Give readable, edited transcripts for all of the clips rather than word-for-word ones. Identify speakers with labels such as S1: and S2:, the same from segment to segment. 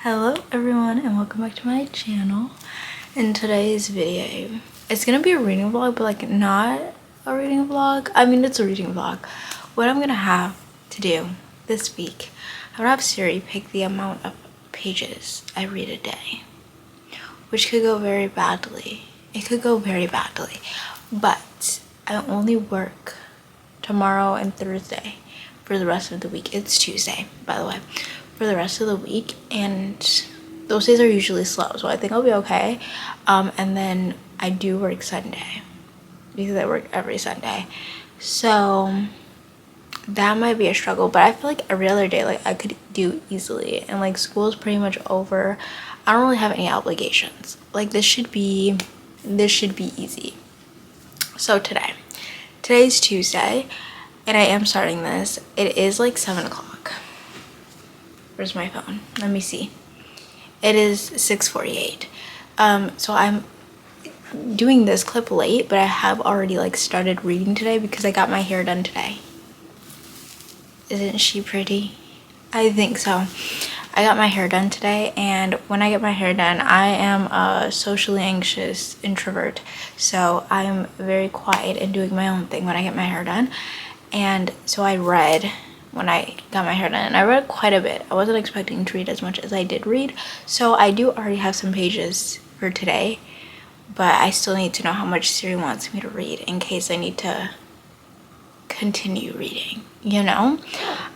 S1: Hello everyone and welcome back to my channel. In today's video, it's gonna be a reading vlog, but like not a reading vlog. I mean, it's a reading vlog. What I'm gonna have to do this week, I'm gonna have Siri pick the amount of pages I read a day, which could go very badly. It could go very badly, but I only work tomorrow and Thursday for the rest of the week. It's Tuesday, by the way, for the rest of the week, and those days are usually slow, so I think I'll be okay. And then I do work Sunday because I work every Sunday, so that might be a struggle, but I feel like every other day like I could do easily, and like school is pretty much over. I don't really have any obligations. Like this should be easy. So today's Tuesday, and I am starting this. It is like 7 o'clock. Where's my phone? Let me see. It is 6:48. So I'm doing this clip late, but I have already like started reading today because I got my hair done today. Isn't she pretty? I think so. I got my hair done today, and when I get my hair done, I am a socially anxious introvert, so I'm very quiet and doing my own thing when I get my hair done. And so I read when I got my hair done, and I read quite a bit. I wasn't expecting to read as much as I did read, so I do already have some pages for today, but I still need to know how much Siri wants me to read in case I need to continue reading, you know?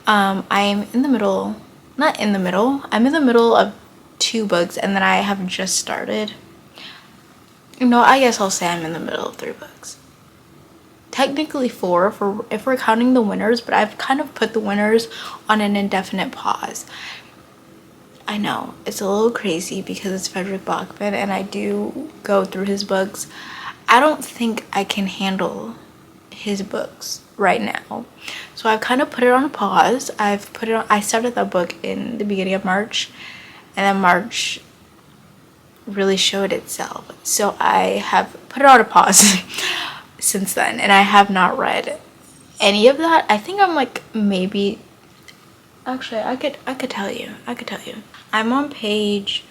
S1: I'm in the middle, not in the middle, I'm in the middle of 2 books, and then I have just started. No, I guess I'll say I'm in the middle of 3 books. Technically 4 if we're counting the winners, but I've kind of put the winners on an indefinite pause. I know it's a little crazy because it's Frederick Bachman and I do go through his books. I don't think I can handle his books right now, so I've kind of put it on a pause. I started that book in the beginning of March, and then March really showed itself, so I have put it on a pause since then, and I have not read any of that. I think I'm like maybe, actually I could tell you. I'm on page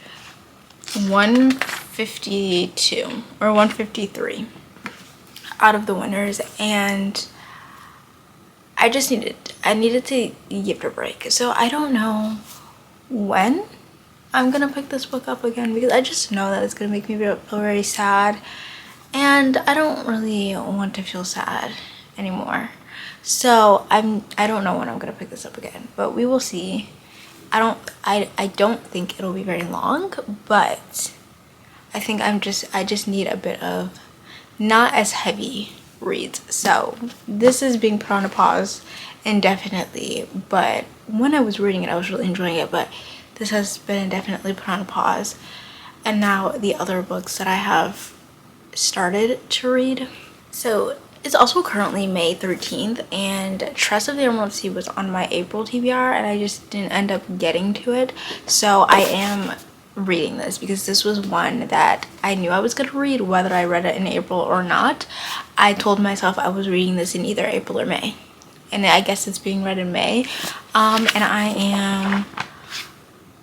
S1: 152 or 153 out of the winners, and I needed to give it a break. So I don't know when I'm gonna pick this book up again, because I just know that it's gonna make me feel very sad, and I don't really want to feel sad anymore. So I don't know when I'm gonna pick this up again, but we will see. I don't think it'll be very long, but I think I just need a bit of not as heavy reads. So this is being put on a pause indefinitely, but when I was reading it I was really enjoying it, but this has been indefinitely put on a pause. And now the other books that I have started to read. So it's also currently May 13th, and Trust of the Emerald Sea was on my April TBR, and I just didn't end up getting to it. So I am reading this because this was one that I knew I was going to read whether I read it in April or not. I told myself I was reading this in either April or May, and I guess it's being read in May. And I am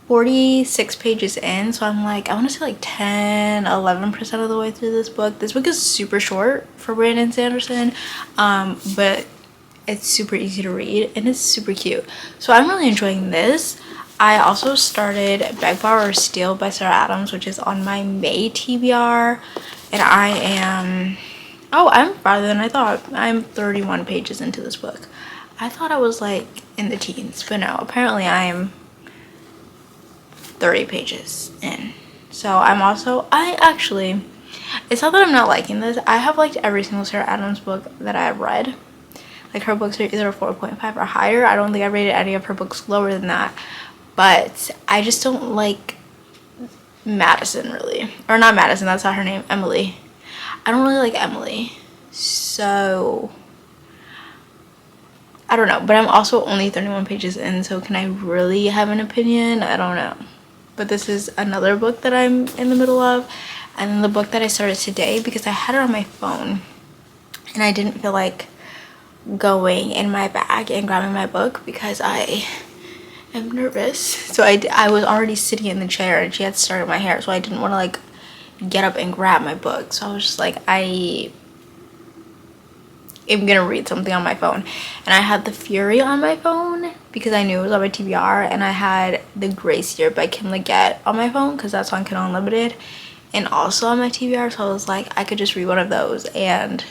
S1: 46 pages in, so I'm like, I want to say like 10-11% of the way through this book. This book is super short for Brandon Sanderson, but it's super easy to read and it's super cute, so I'm really enjoying this. I also started Beg, Borrow, or Steal by Sarah Adams, which is on my May TBR, and I'm farther than I thought. I'm 31 pages into this book. I thought I was like in the teens, but no, apparently I am 30 pages in. So it's not that I'm not liking this. I have liked every single Sarah Adams book that I've read. Like, her books are either a 4.5 or higher. I don't think I rated any of her books lower than that, but I just don't like Madison, really. Or not Madison, that's not her name, Emily. I don't really like Emily, so I don't know. But I'm also only 31 pages in, so can I really have an opinion? I don't know. But this is another book that I'm in the middle of, and then the book that I started today, because I had it on my phone and I didn't feel like going in my bag and grabbing my book because I I'm nervous. So I was already sitting in the chair and she had started my hair, so I didn't want to like get up and grab my book. So I was just like, I am gonna read something on my phone. And I had the Fury on my phone because I knew it was on my TBR, and I had the Grace Year by Kim Leggett on my phone because that's on Kindle Unlimited and also on my TBR. So I was like, I could just read one of those, and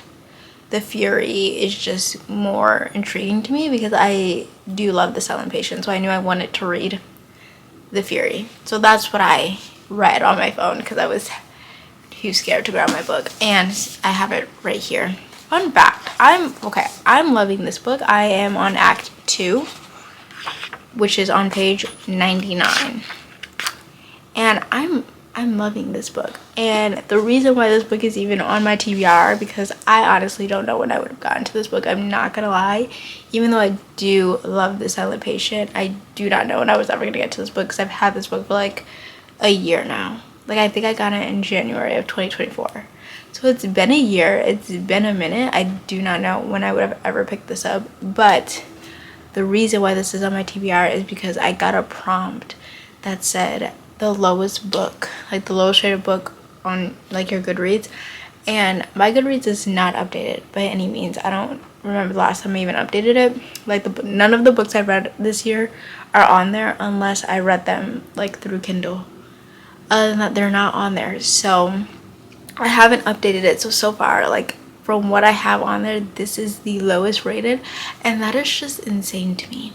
S1: the Fury is just more intriguing to me because I do love The Silent Patient, so I knew I wanted to read the Fury. So that's what I read on my phone because I was too scared to grab my book, and I have it right here. Fun fact, I'm loving this book. I am on Act 2, which is on page 99, and I'm loving this book. And the reason why this book is even on my TBR, because I honestly don't know when I would have gotten to this book. I'm not gonna lie, even though I do love The Silent Patient, I do not know when I was ever gonna get to this book because I've had this book for like a year now. Like, I think I got it in January of 2024. So it's been a year, it's been a minute. I do not know when I would have ever picked this up, but the reason why this is on my TBR is because I got a prompt that said the lowest book, like the lowest rated book on like your Goodreads, and my Goodreads is not updated by any means. I don't remember the last time I even updated it. Like, none of the books I've read this year are on there unless I read them like through Kindle. Other than that, they're not on there, so I haven't updated it. So far, like, from what I have on there, this is the lowest rated, and that is just insane to me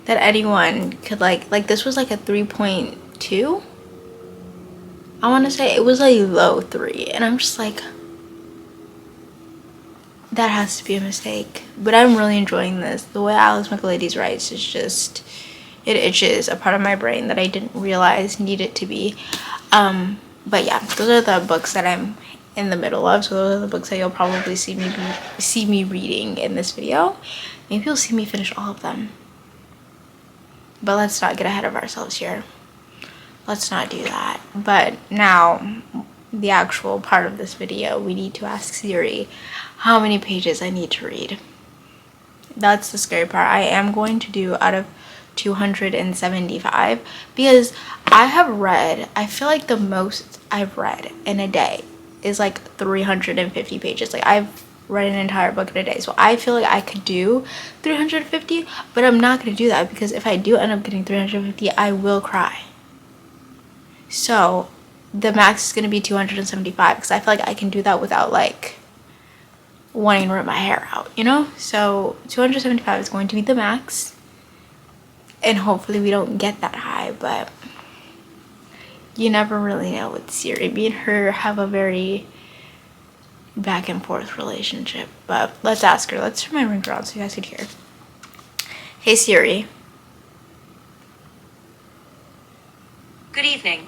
S1: that anyone could like this was like a 3.2. I want to say it was a low 3, and I'm just like, that has to be a mistake. But I'm really enjoying this. The way Alice Michaelides writes is just, it itches a part of my brain that I didn't realize needed to be. But yeah, those are the books that I'm in the middle of. So those are the books that you'll probably see me reading in this video. Maybe you'll see me finish all of them. But let's not get ahead of ourselves here. Let's not do that. But now, the actual part of this video, we need to ask Siri how many pages I need to read. That's the scary part. I am going to do out of 275 because I feel like the most I've read in a day is like 350 pages. Like, I've read an entire book in a day, so I feel like I could do 350, but I'm not going to do that because if I do end up getting 350, I will cry. So the max is going to be 275 because I feel like I can do that without like wanting to rip my hair out, you know? So 275 is going to be the max, and hopefully we don't get that high, but you never really know with Siri. Me and her have a very back and forth relationship. But let's ask her. Let's turn my ring around so you guys can hear. Hey Siri.
S2: Good evening.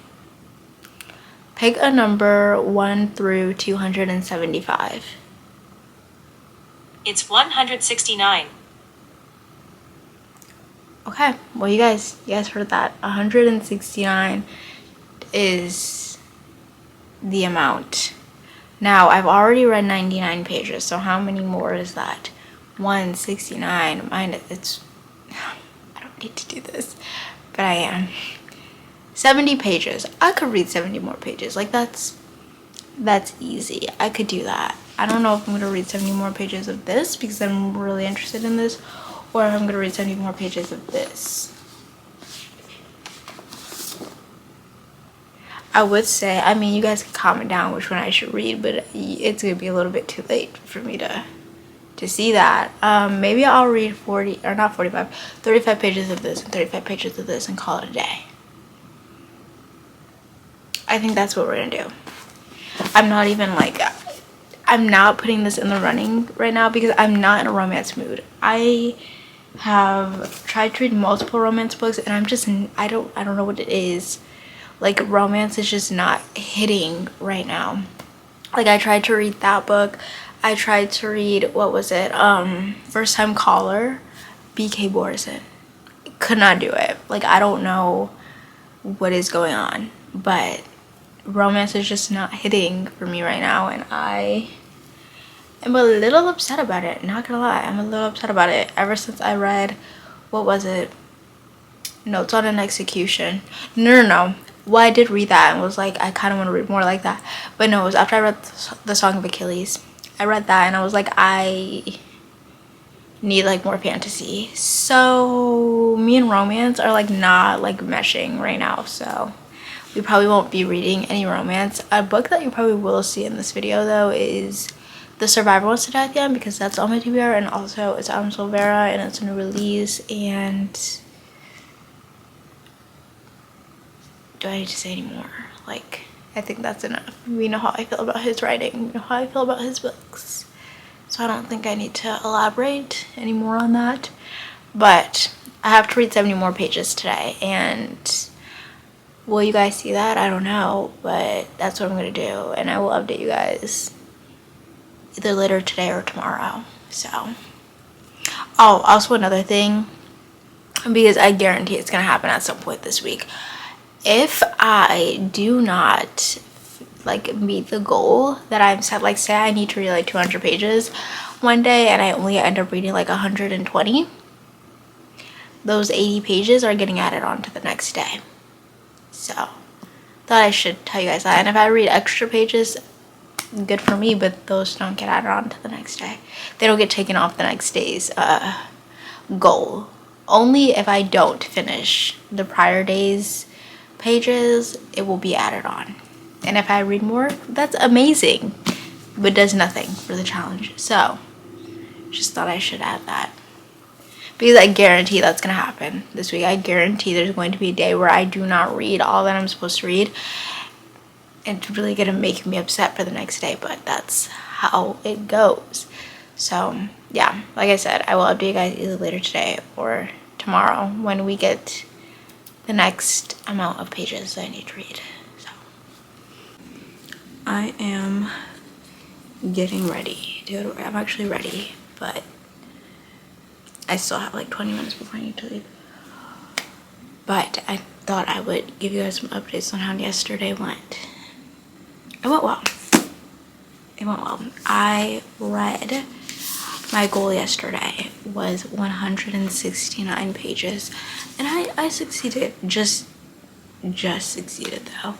S1: Pick a number 1 through 275.
S2: It's 169.
S1: Okay, well, you guys heard that. 169 is the amount. Now, I've already read 99 pages, so how many more is that? 169 minus, I don't need to do this, but I am. 70 pages. I could read 70 more pages. Like, that's easy. I could do that. I don't know if I'm going to read 70 more pages of this because I'm really interested in this, or if I'm going to read 70 more pages of this. I would say, I mean, you guys can comment down which one I should read, but it's going to be a little bit too late for me to see that. Maybe I'll read 35 pages of this and 35 pages of this and call it a day. I think that's what we're going to do. I'm not putting this in the running right now because I'm not in a romance mood. I have tried to read multiple romance books and I don't know what it is. Like, romance is just not hitting right now. Like, I tried to read that book. I tried to read, what was it? First Time Caller, B.K. Borison. Could not do it. Like, I don't know what is going on, but romance is just not hitting for me right now, and I am a little upset about it. Not gonna lie, I'm a little upset about it. Ever since I read, what was it? Notes on an Execution. No. Well, I did read that and was like, I kind of want to read more like that. But no, it was after I read the Song of Achilles. I read that and I was like, I need like more fantasy. So me and romance are like not like meshing right now. So we probably won't be reading any romance. A book that you probably will see in this video though is The Survivor Wants to Die at the End, because that's on my TBR, and also it's on Silvera and it's a new release. And do I need to say any more? Like, I think that's enough. We know how I feel about his writing. We know how I feel about his books. So I don't think I need to elaborate anymore on that. But I have to read 70 more pages today. And will you guys see that? I don't know. But that's what I'm going to do. And I will update you guys either later today or tomorrow. So. Oh, also another thing. Because I guarantee it's going to happen at some point this week. If I do not like meet the goal that I've set, like say I need to read like 200 pages one day and I only end up reading like 120, those 80 pages are getting added on to the next day. So thought I should tell you guys that. And if I read extra pages, good for me, but those don't get added on to the next day. They don't get taken off the next day's goal. Only if I don't finish the prior day's pages, it will be added on. And if I read more, that's amazing, but does nothing for the challenge. So just thought I should add that, because I guarantee that's gonna happen this week. I guarantee there's going to be a day where I do not read all that I'm supposed to read, and it's really gonna make me upset for the next day, but that's how it goes. So yeah, like I said, I will update you guys either later today or tomorrow when we get the next amount of pages that I need to read. So I am getting ready, dude. I'm actually ready, but I still have like 20 minutes before I need to leave. But I thought I would give you guys some updates on how yesterday went. It went well. It went well. I read, my goal yesterday was 169 pages, and I succeeded. Just succeeded though.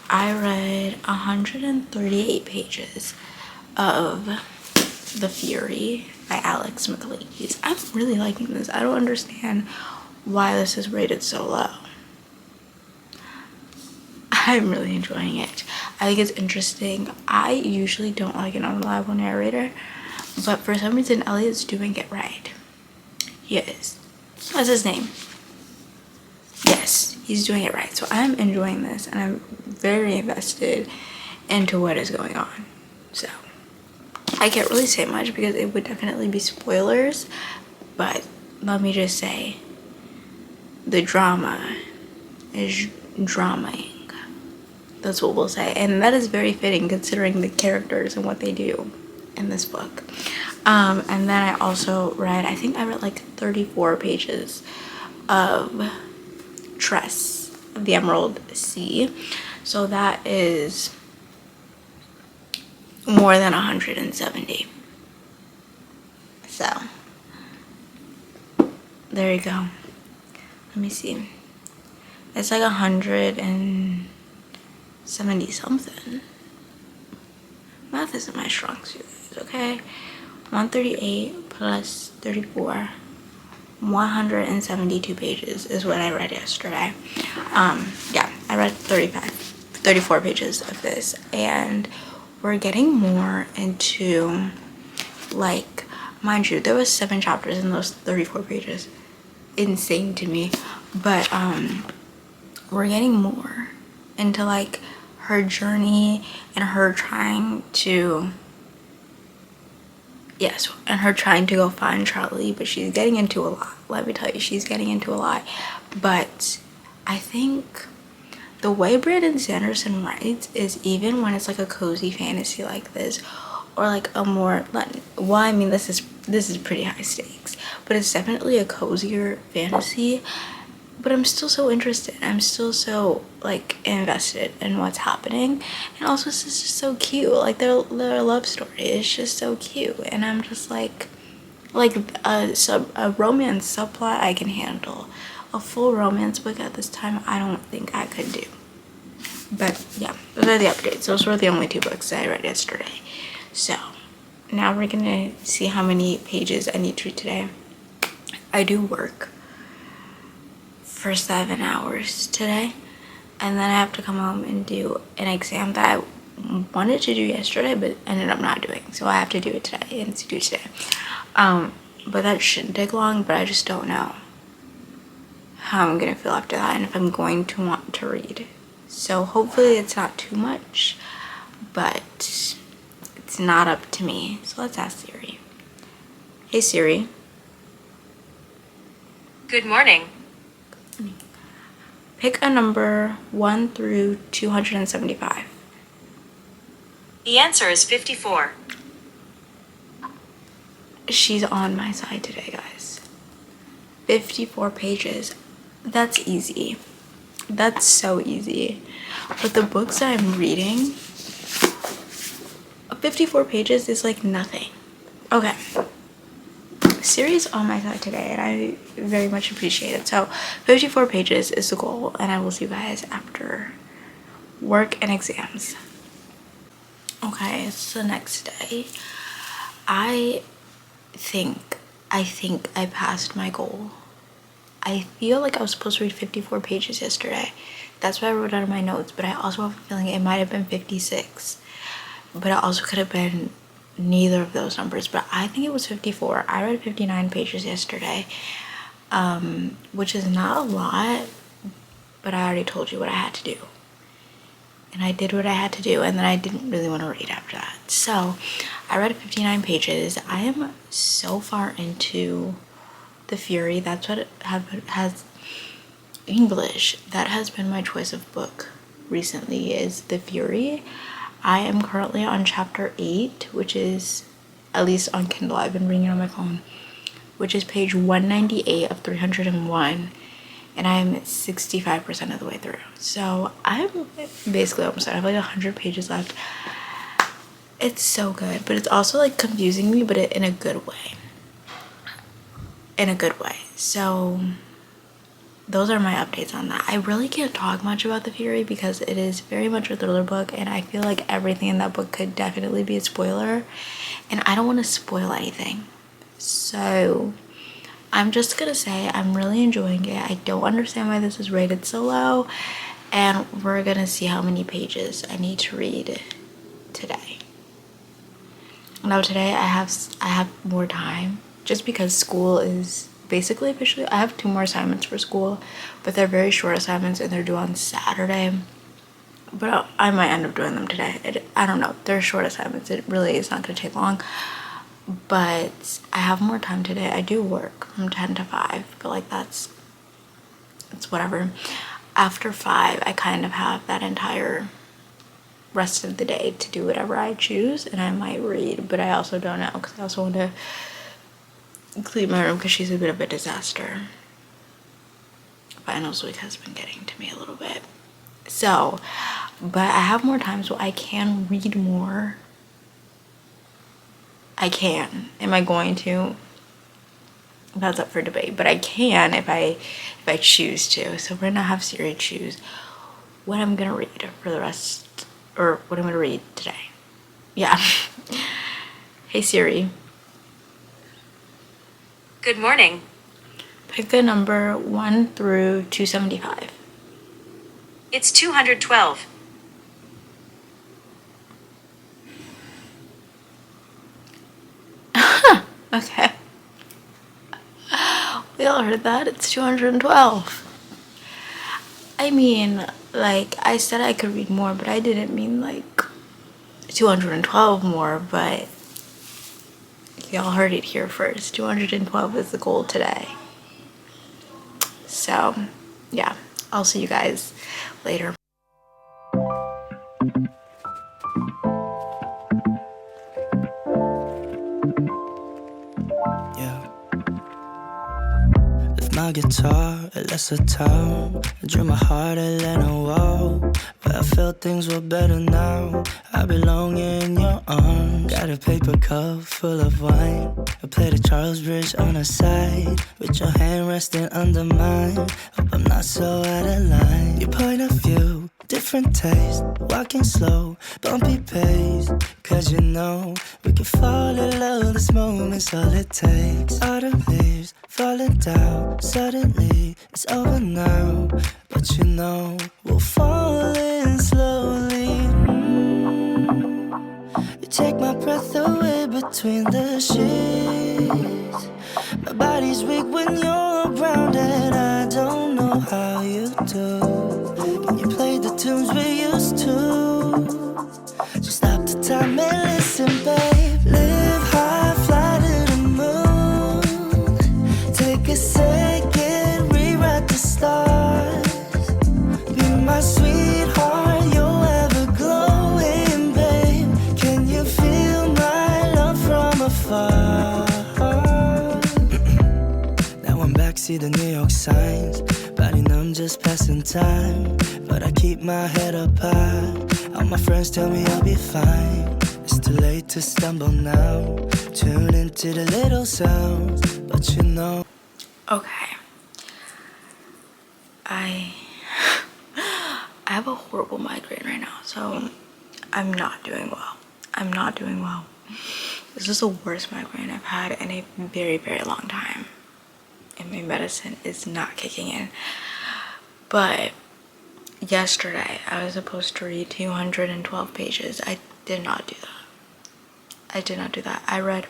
S1: I read 138 pages of The Fury by Alex McLeese. I'm really liking this. I don't understand why this is rated so low. I'm really enjoying it. I think it's interesting. I usually don't like an unreliable narrator, but for some reason Elliot's doing it right. He is. What's his name? Yes, he's doing it right. So I'm enjoying this, and I'm very invested into what is going on. So I can't really say much because it would definitely be spoilers, but let me just say the drama is dramaing. That's what we'll say, and that is very fitting considering the characters and what they do in this book. And then I also read, I think I read like 34 pages of Tress of the Emerald Sea. So that is more than 170. So there you go. Let me see. It's like 170 something. Math isn't my strong suit, okay? 138 plus 34, 172 pages is what I read yesterday. Yeah, I read 34 pages of this, and we're getting more into, like, mind you, there was 7 chapters in those 34 pages. Insane to me. But we're getting more into like her journey and her trying to go find Charlie, but she's getting into a lot. Let me tell you, she's getting into a lot. But I think the way Brandon Sanderson writes is, even when it's like a cozy fantasy like this, or like a more, well, I mean, this is pretty high stakes, but it's definitely a cozier fantasy. But I'm still so interested. I'm still so like invested in what's happening, and also it's just so cute. Like their love story is just so cute, and I'm just like a romance subplot I can handle. a full romance book at this time, I don't think I could do. But yeah, those are the updates. Those were the only 2 books that I read yesterday. So now we're gonna see how many pages I need to read today. I do work for 7 hours today, and then I have to come home and do an exam that I wanted to do yesterday but ended up not doing, so I have to do it today and do it today. But that shouldn't take long, but I just don't know how I'm gonna feel after that and if I'm going to want to read. So hopefully it's not too much, but it's not up to me. So let's ask Siri. Hey Siri.
S2: Good morning.
S1: Pick a number 1 through 275.
S2: The answer is 54.
S1: She's on my side today, guys. 54 pages. That's easy. That's so easy. But the books that I'm reading, 54 pages is like nothing. Okay. Siri's on my side today, and I very much appreciate it. So 54 pages is the goal, and I will see you guys after work and exams. Okay, it's the next day. I think I passed my goal. I feel like I was supposed to read 54 pages yesterday. That's what I wrote out of my notes, but I also have a feeling it might have been 56. But it also could have been neither of those numbers, but I think it was 54. I read 59 pages yesterday, which is not a lot, but I already told you what I had to do. And I did what I had to do, and then I didn't really want to read after that. So I read 59 pages. I am so far into The Fury. That's what it has English. That has been my choice of book recently, is The Fury. I am currently on chapter 8, which is, at least on Kindle, I've been reading it on my phone, which is page 198 of 301, and I'm 65% of the way through. So I'm basically almost done. I have like 100 pages left. It's so good, but it's also like confusing me, but in a good way. In a good way. So those are my updates on that. I really can't talk much about The Fury because it is very much a thriller book, and I feel like everything in that book could definitely be a spoiler, and I don't want to spoil anything. So I'm just gonna say I'm really enjoying it. I don't understand why this is rated so low, and we're gonna see how many pages I need to read today. Now today I have more time just because school is basically officially, I have 2 more assignments for school, but they're very short assignments and they're due on Saturday, but I might end up doing them today. I don't know, they're short assignments. It really is not going to take long, but I have more time today. I do work from 10 to 5, but like it's whatever. After 5 I kind of have that entire rest of the day to do whatever I choose, and I might read, but I also don't know because I also want to clean my room because she's a bit of a disaster. Finals week has been getting to me a little bit. So, but I have more time, so I can read more. I can. Am I going to? That's up for debate, but I can if I choose to. So we're gonna have Siri choose what I'm gonna read for the rest, or what I'm gonna read today. Yeah. Hey Siri.
S2: Good morning.
S1: Pick a number 1 through 275.
S2: It's 212.
S1: Okay. We all heard that. It's 212. I mean, like, I said I could read more, but I didn't mean like 212 more, but y'all heard it here first. 212 is the goal today. So, yeah, I'll see you guys later.
S3: If my my guitar, it lets her town. I drew my heart at Atlanta wall, but I felt things were better now. I belong in your arms. Got a paper cup full of wine. I played a Charles Bridge on the side, with your hand resting under mine. Hope I'm not so out of line. Your point of view, different taste, walking slow, bumpy pace. Cause you know, we can fall in love, this moment's all it takes. Autumn leaves falling down, suddenly it's over now. But you know, we'll fall in slowly. You take my breath away between the sheets. My body's weak when you're around, and I don't know how you do. Can you play the tunes we used to? Just stop the time and listen, babe. Live high, fly to the moon. Take a second, rewrite the stars. Be my sweetheart, you're ever glowing, babe. Can you feel my love from afar? Now I'm back, see the New York signs. Body numb, just passing time. But I keep my head up high. All my friends tell me I'll be fine. It's too late to stumble now. Tune into the little sounds, but you know.
S1: Okay. I have a horrible migraine right now, so I'm not doing well. I'm not doing well. This is the worst migraine I've had in a very, very long time. And my medicine is not kicking in. But yesterday, I was supposed to read 212 pages. I did not do that. I did not do that. I read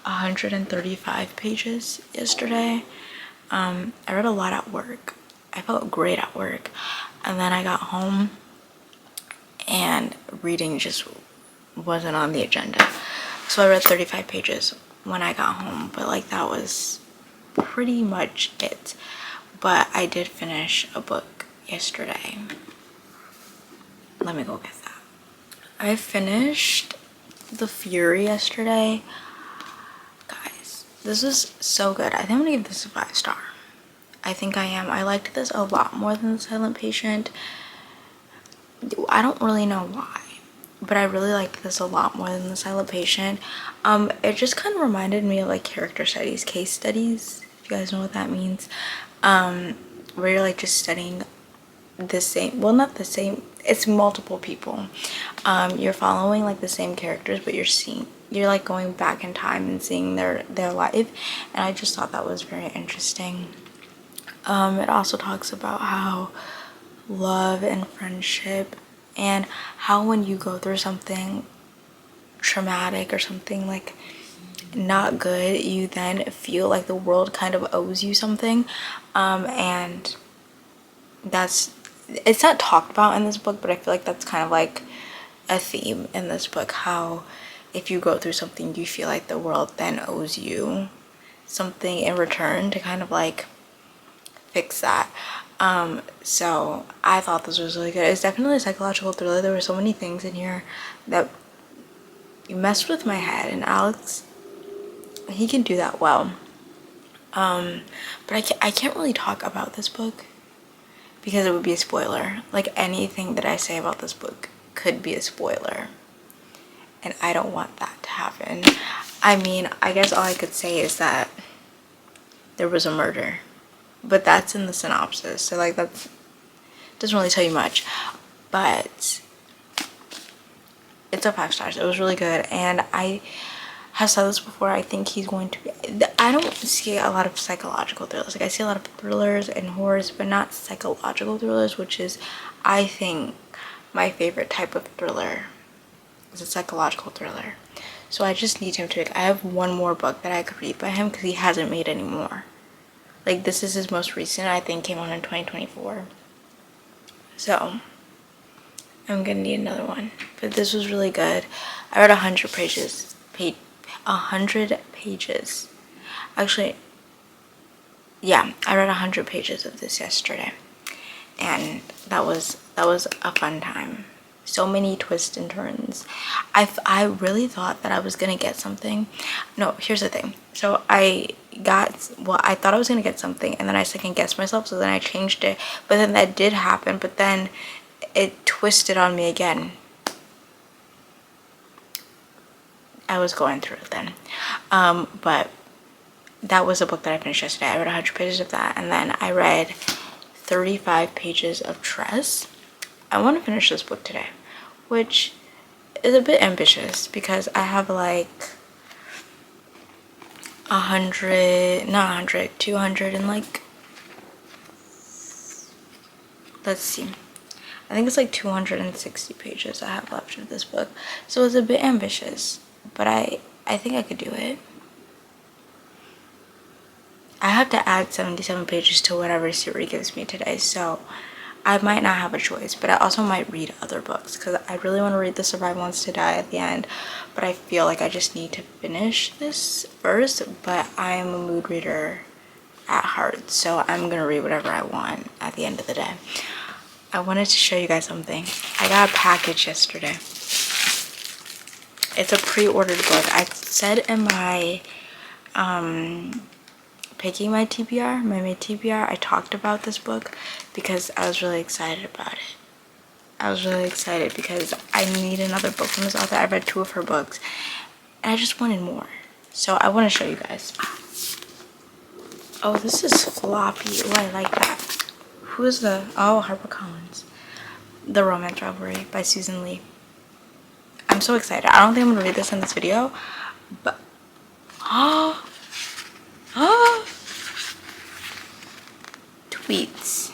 S1: 135 pages yesterday. I read a lot at work. I felt great at work. And then I got home and reading just wasn't on the agenda. So I read 35 pages when I got home, but like that was pretty much it. But I did finish a book yesterday. Let me go get that. I finished The Fury yesterday. Guys, this is so good. I think I'm gonna give this a 5-star. I think I am. I liked this a lot more than The Silent Patient. I don't really know why, but I really liked this a lot more than The Silent Patient. It just kind of reminded me of like character studies, case studies, if you guys know what that means. Where you're like just studying the same, well, not the same, it's multiple people. You're following like the same characters, but you're like going back in time and seeing their life, and I just thought that was very interesting. It also talks about how love and friendship, and how when you go through something traumatic or something like not good, you then feel like the world kind of owes you something. And it's not talked about in this book, but I feel like that's kind of like a theme in this book, how if you go through something, you feel like the world then owes you something in return to kind of like fix that. So I thought this was really good. It's definitely a psychological thriller. There were so many things in here that messed with my head, and Alex, he can do that well. But I can't really talk about this book because it would be a spoiler. Like anything that I say about this book could be a spoiler, and I don't want that to happen. I mean, I guess all I could say is that there was a murder, but that's in the synopsis, so like that doesn't really tell you much. But it's a 5 stars. It was really good, and I have said this before, I think he's going to be, I don't see a lot of psychological thrillers. Like I see a lot of thrillers and horrors, but not psychological thrillers, which is, I think, my favorite type of thriller is a psychological thriller. So I just need him to, I have one more book that I could read by him because he hasn't made any more. Like this is his most recent, I think came out in 2024. So I'm gonna need another one. But this was really good. I read 100 pages. 100 pages. Actually, yeah, I read 100 pages of this yesterday. And that was a fun time. So many twists and turns. I really thought that I was gonna get something. No, here's the thing. So I got, well, I thought I was gonna get something, and then I second guessed myself, so then I changed it. But then that did happen, but then it twisted on me again. I was going through it then. But that was a book that I finished yesterday. I read 100 pages of that, and then I read 35 pages of Tress. I want to finish this book today, which is a bit ambitious because I have like 100, not 100, 200 and like, let's see, I think it's like 260 pages I have left of this book. So it's a bit ambitious, but I think I could do it. I have to add 77 pages to whatever Siri gives me today, so I might not have a choice, but I also might read other books because I really want to read The Survivor Wants to Die at the end, but I feel like I just need to finish this first. But I am a mood reader at heart, so I'm gonna read whatever I want at the end of the day. I wanted to show you guys something. I got a package yesterday. It's a pre-ordered book. I said in my picking my TBR, my May TBR, I talked about this book because I was really excited about it. I was really excited because I need another book from this author. I've read 2 of her books and I just wanted more. So I want to show you guys. Oh, this is floppy. Oh, I like that. Who is the, oh, HarperCollins. The Romance Rivalry by Susan Lee. I'm so excited. I don't think I'm going to read this in this video, but tweets.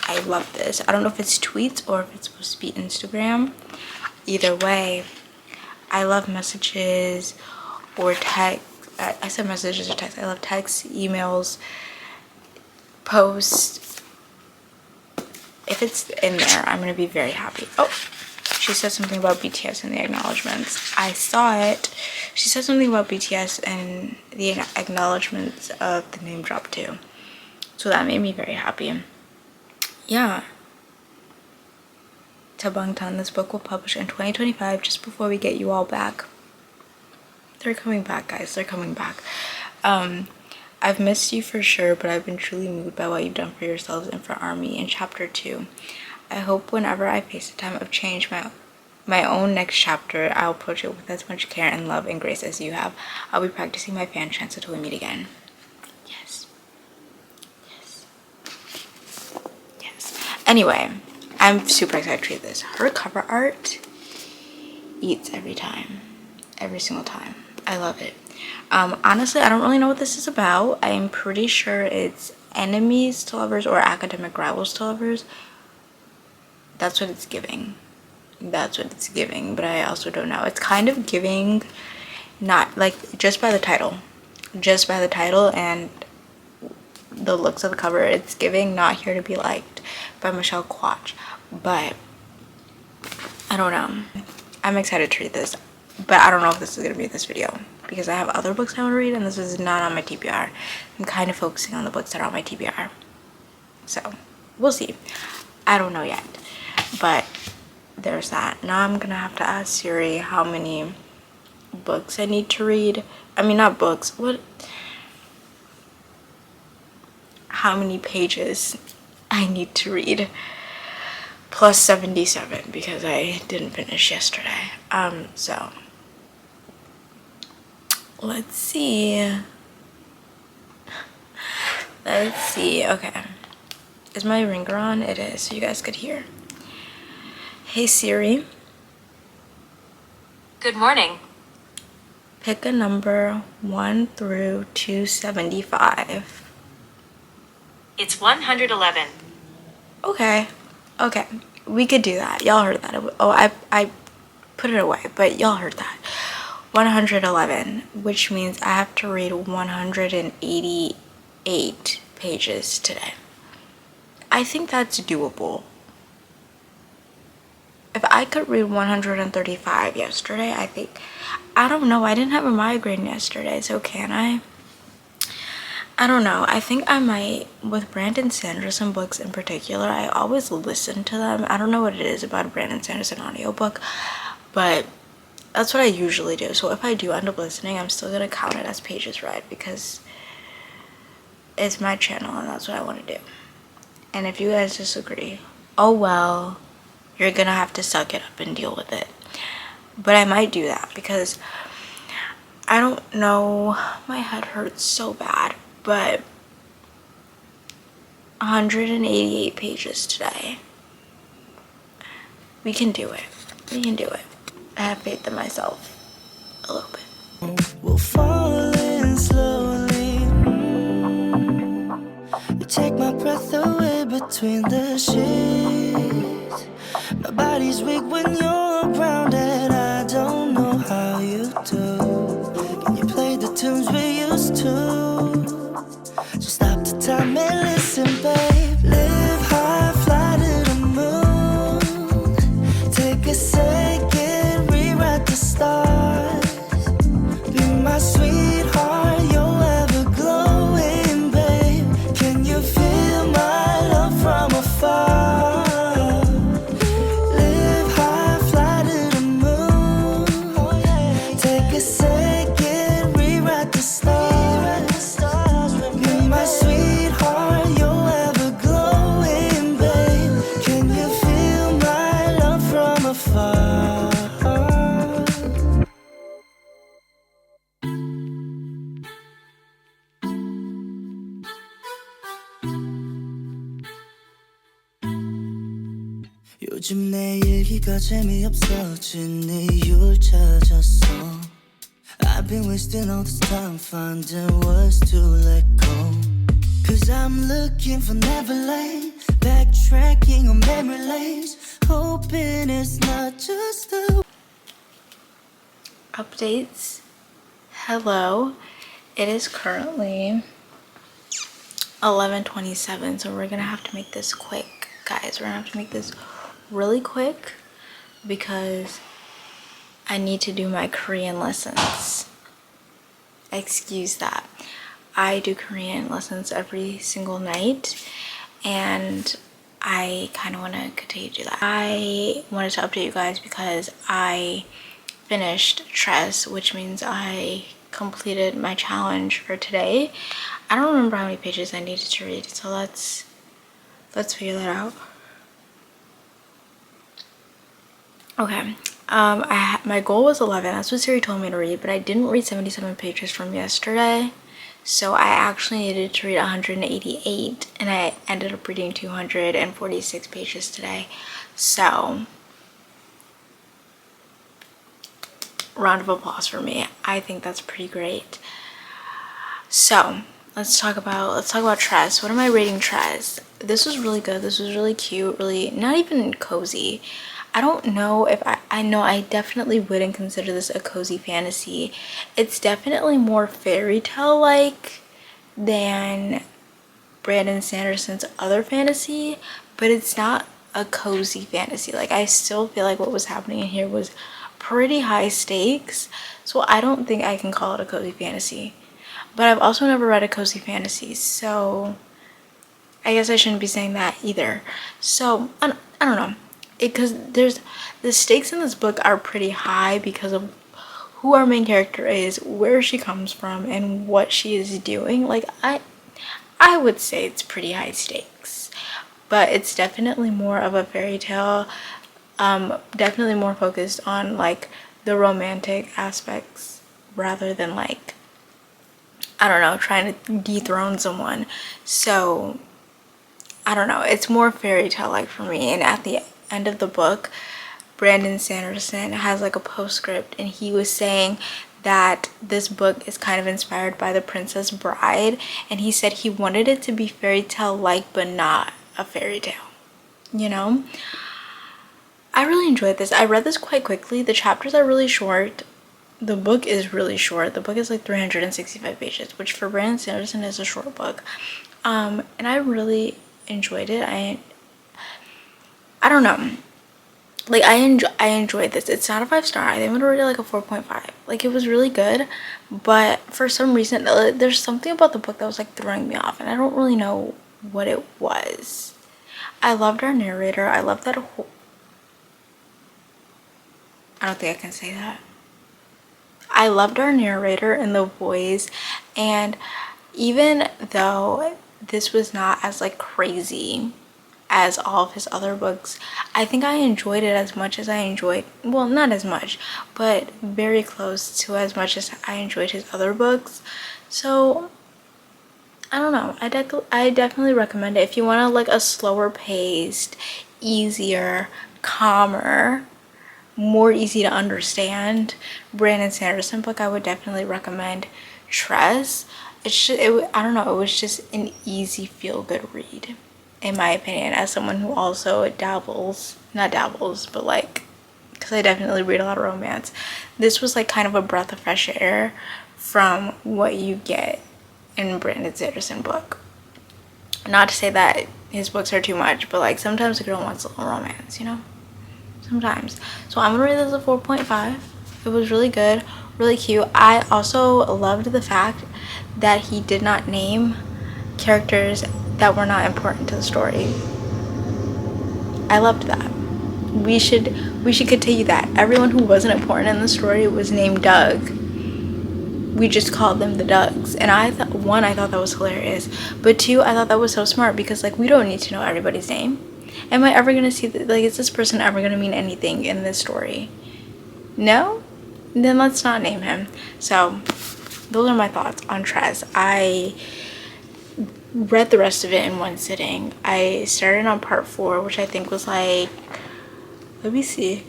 S1: I love this. I don't know if it's tweets or if it's supposed to be Instagram. Either way, I love messages or text. I said messages or text. I love texts, emails, posts. If it's in there, I'm gonna be very happy. Oh, she said something about BTS in the acknowledgements. I saw it. She said something about BTS in the acknowledgements of the name drop too. So that made me very happy. Yeah. Tabangtan, this book will publish in 2025, just before we get you all back. They're coming back, guys. They're coming back. I've missed you for sure, but I've been truly moved by what you've done for yourselves and for Army in chapter 2. I hope whenever I face a time of change, my own next chapter, I'll approach it with as much care and love and grace as you have. I'll be practicing my fan chants until we meet again. Yes. Yes. Yes. Anyway, I'm super excited to read this. Her cover art eats every time. Every single time. I love it. Honestly, I don't really know what this is about. I'm pretty sure it's enemies to lovers or academic rivals to lovers. That's what it's giving. That's what it's giving, but I also don't know. It's kind of giving, not like, just by the title and the looks of the cover, it's giving Not Here to Be Liked by Michelle Quach. But I don't know. I'm excited to read this, but I don't know if this is gonna be this video because I have other books I want to read and this is not on my TBR. I'm kind of focusing on the books that are on my TBR, so we'll see. I don't know yet, but there's that. Now I'm gonna have to ask Siri how many books I need to read. I mean, not books, how many pages I need to read, plus 77 because I didn't finish yesterday. So let's see. Okay, is my ringer on? It is, so you guys could hear. Hey Siri,
S2: Good morning.
S1: pick a number 1 through 275.
S2: It's 111.
S1: Okay, we could do that. Y'all heard that. Oh, I put it away, but y'all heard that. 111, which means I have to read 188 pages today. I think that's doable. If I could read 135 yesterday, I don't know, I didn't have a migraine yesterday, so can I? I don't know. I think I might, with Brandon Sanderson books in particular, I always listen to them. I don't know what it is about a Brandon Sanderson audiobook, but that's what I usually do. So if I do end up listening, I'm still gonna count it as pages read because it's my channel and that's what I want to do. And if you guys disagree, oh well, you're gonna have to suck it up and deal with it. But I might do that because I don't know, my head hurts so bad, but 188 pages today. We can do it. We can do it. I have faith in myself a little bit.
S3: We'll fall in slowly. You take my breath away between the sheets. My body's weak when you're around, and I don't know how you do. Can you play the tunes we used to? So stop the time and listen, babe. Live high, fly to the moon. Take a second, rewrite the stars. Be my sweetheart, you're ever glowing, babe. Can you feel my love from afar? Live high, fly to the moon. Take a second, rewrite the stars. Be my sweetheart, you're ever glowing, babe. Can you feel my love from afar? 요즘 내 일기가 재미없어진 이유를 찾았어. I've been wasting all this time finding words to let go. Cause I'm looking for Neverland, backtracking on memory lanes, hoping it's not just a
S1: Updates. Hello. It is currently 11:27, so we're gonna have to make this quick, guys. We're gonna have to make this really quick because I need to do my Korean lessons. Excuse that. I do Korean lessons every single night and I kind of want to continue to do that. I wanted to update you guys because I finished Tress, which means I completed my challenge for today. I don't remember how many pages I needed to read, so let's figure that out. Okay, my goal was 11. That's what Siri told me to read, but I didn't read 77 pages from yesterday, so I actually needed to read 188, and I ended up reading 246 pages today. So round of applause for me. I think that's pretty great. So let's talk about Tress. What am I rating Tress? This was really good. This was really cute, really not even cozy. I don't know if I know I definitely wouldn't consider this a cozy fantasy. It's definitely more fairy tale like than Brandon Sanderson's other fantasy, but it's not a cozy fantasy. Like, I still feel like what was happening in here was pretty high stakes, so I don't think I can call it a cozy fantasy. But I've also never read a cozy fantasy, so I guess I shouldn't be saying that either. So I don't know, because there's the stakes in this book are pretty high because of who our main character is, where she comes from, and what she is doing. Like, I would say it's pretty high stakes, but it's definitely more of a fairy tale, definitely more focused on like the romantic aspects rather than like, I don't know, trying to dethrone someone. So I don't know, it's more fairy tale like for me. And at the end of the book, Brandon Sanderson has like a postscript, and he was saying that this book is kind of inspired by The Princess Bride, and he said he wanted it to be fairy tale like but not a fairy tale, you know. I really enjoyed this. I read this quite quickly. The chapters are really short. The book is really short. The book is like 365 pages, which for Brandon Sanderson is a short book. And I really enjoyed it. I don't know, like I enjoyed this. It's not a 5-star. I think I'm gonna rate it like a 4.5. Like, it was really good, but for some reason there's something about the book that was like throwing me off, and I don't really know what it was. I loved our narrator. I love that whole, I don't think I can say that. I loved our narrator and the voice, and even though this was not as like crazy as all of his other books, I think I enjoyed it as much as I enjoyed, well, not as much, but very close to as much as I enjoyed his other books. So I don't know, I definitely recommend it if you want to like a slower paced, easier, calmer, more easy to understand Brandon Sanderson book. I would definitely recommend Tress. It's just, I don't know, it was just an easy feel-good read, in my opinion, as someone who also not dabbles, but like, because I definitely read a lot of romance. This was like kind of a breath of fresh air from what you get in Brandon Sanderson book. Not to say that his books are too much, but like sometimes a girl wants a little romance, you know? Sometimes. So I'm gonna rate this a 4.5. It was really good, really cute. I also loved the fact that he did not name characters that were not important to the story. I loved that. We should continue that. Everyone who wasn't important in the story was named Doug. We just called them the Dougs. And I thought that was hilarious, but two, I thought that was so smart, because like we don't need to know everybody's name. Am I ever gonna see like, is this person ever gonna mean anything in this story? No? Then let's not name him. So those are my thoughts on Tress. I read the rest of it in one sitting. I started on part 4, which I think was like, let me see,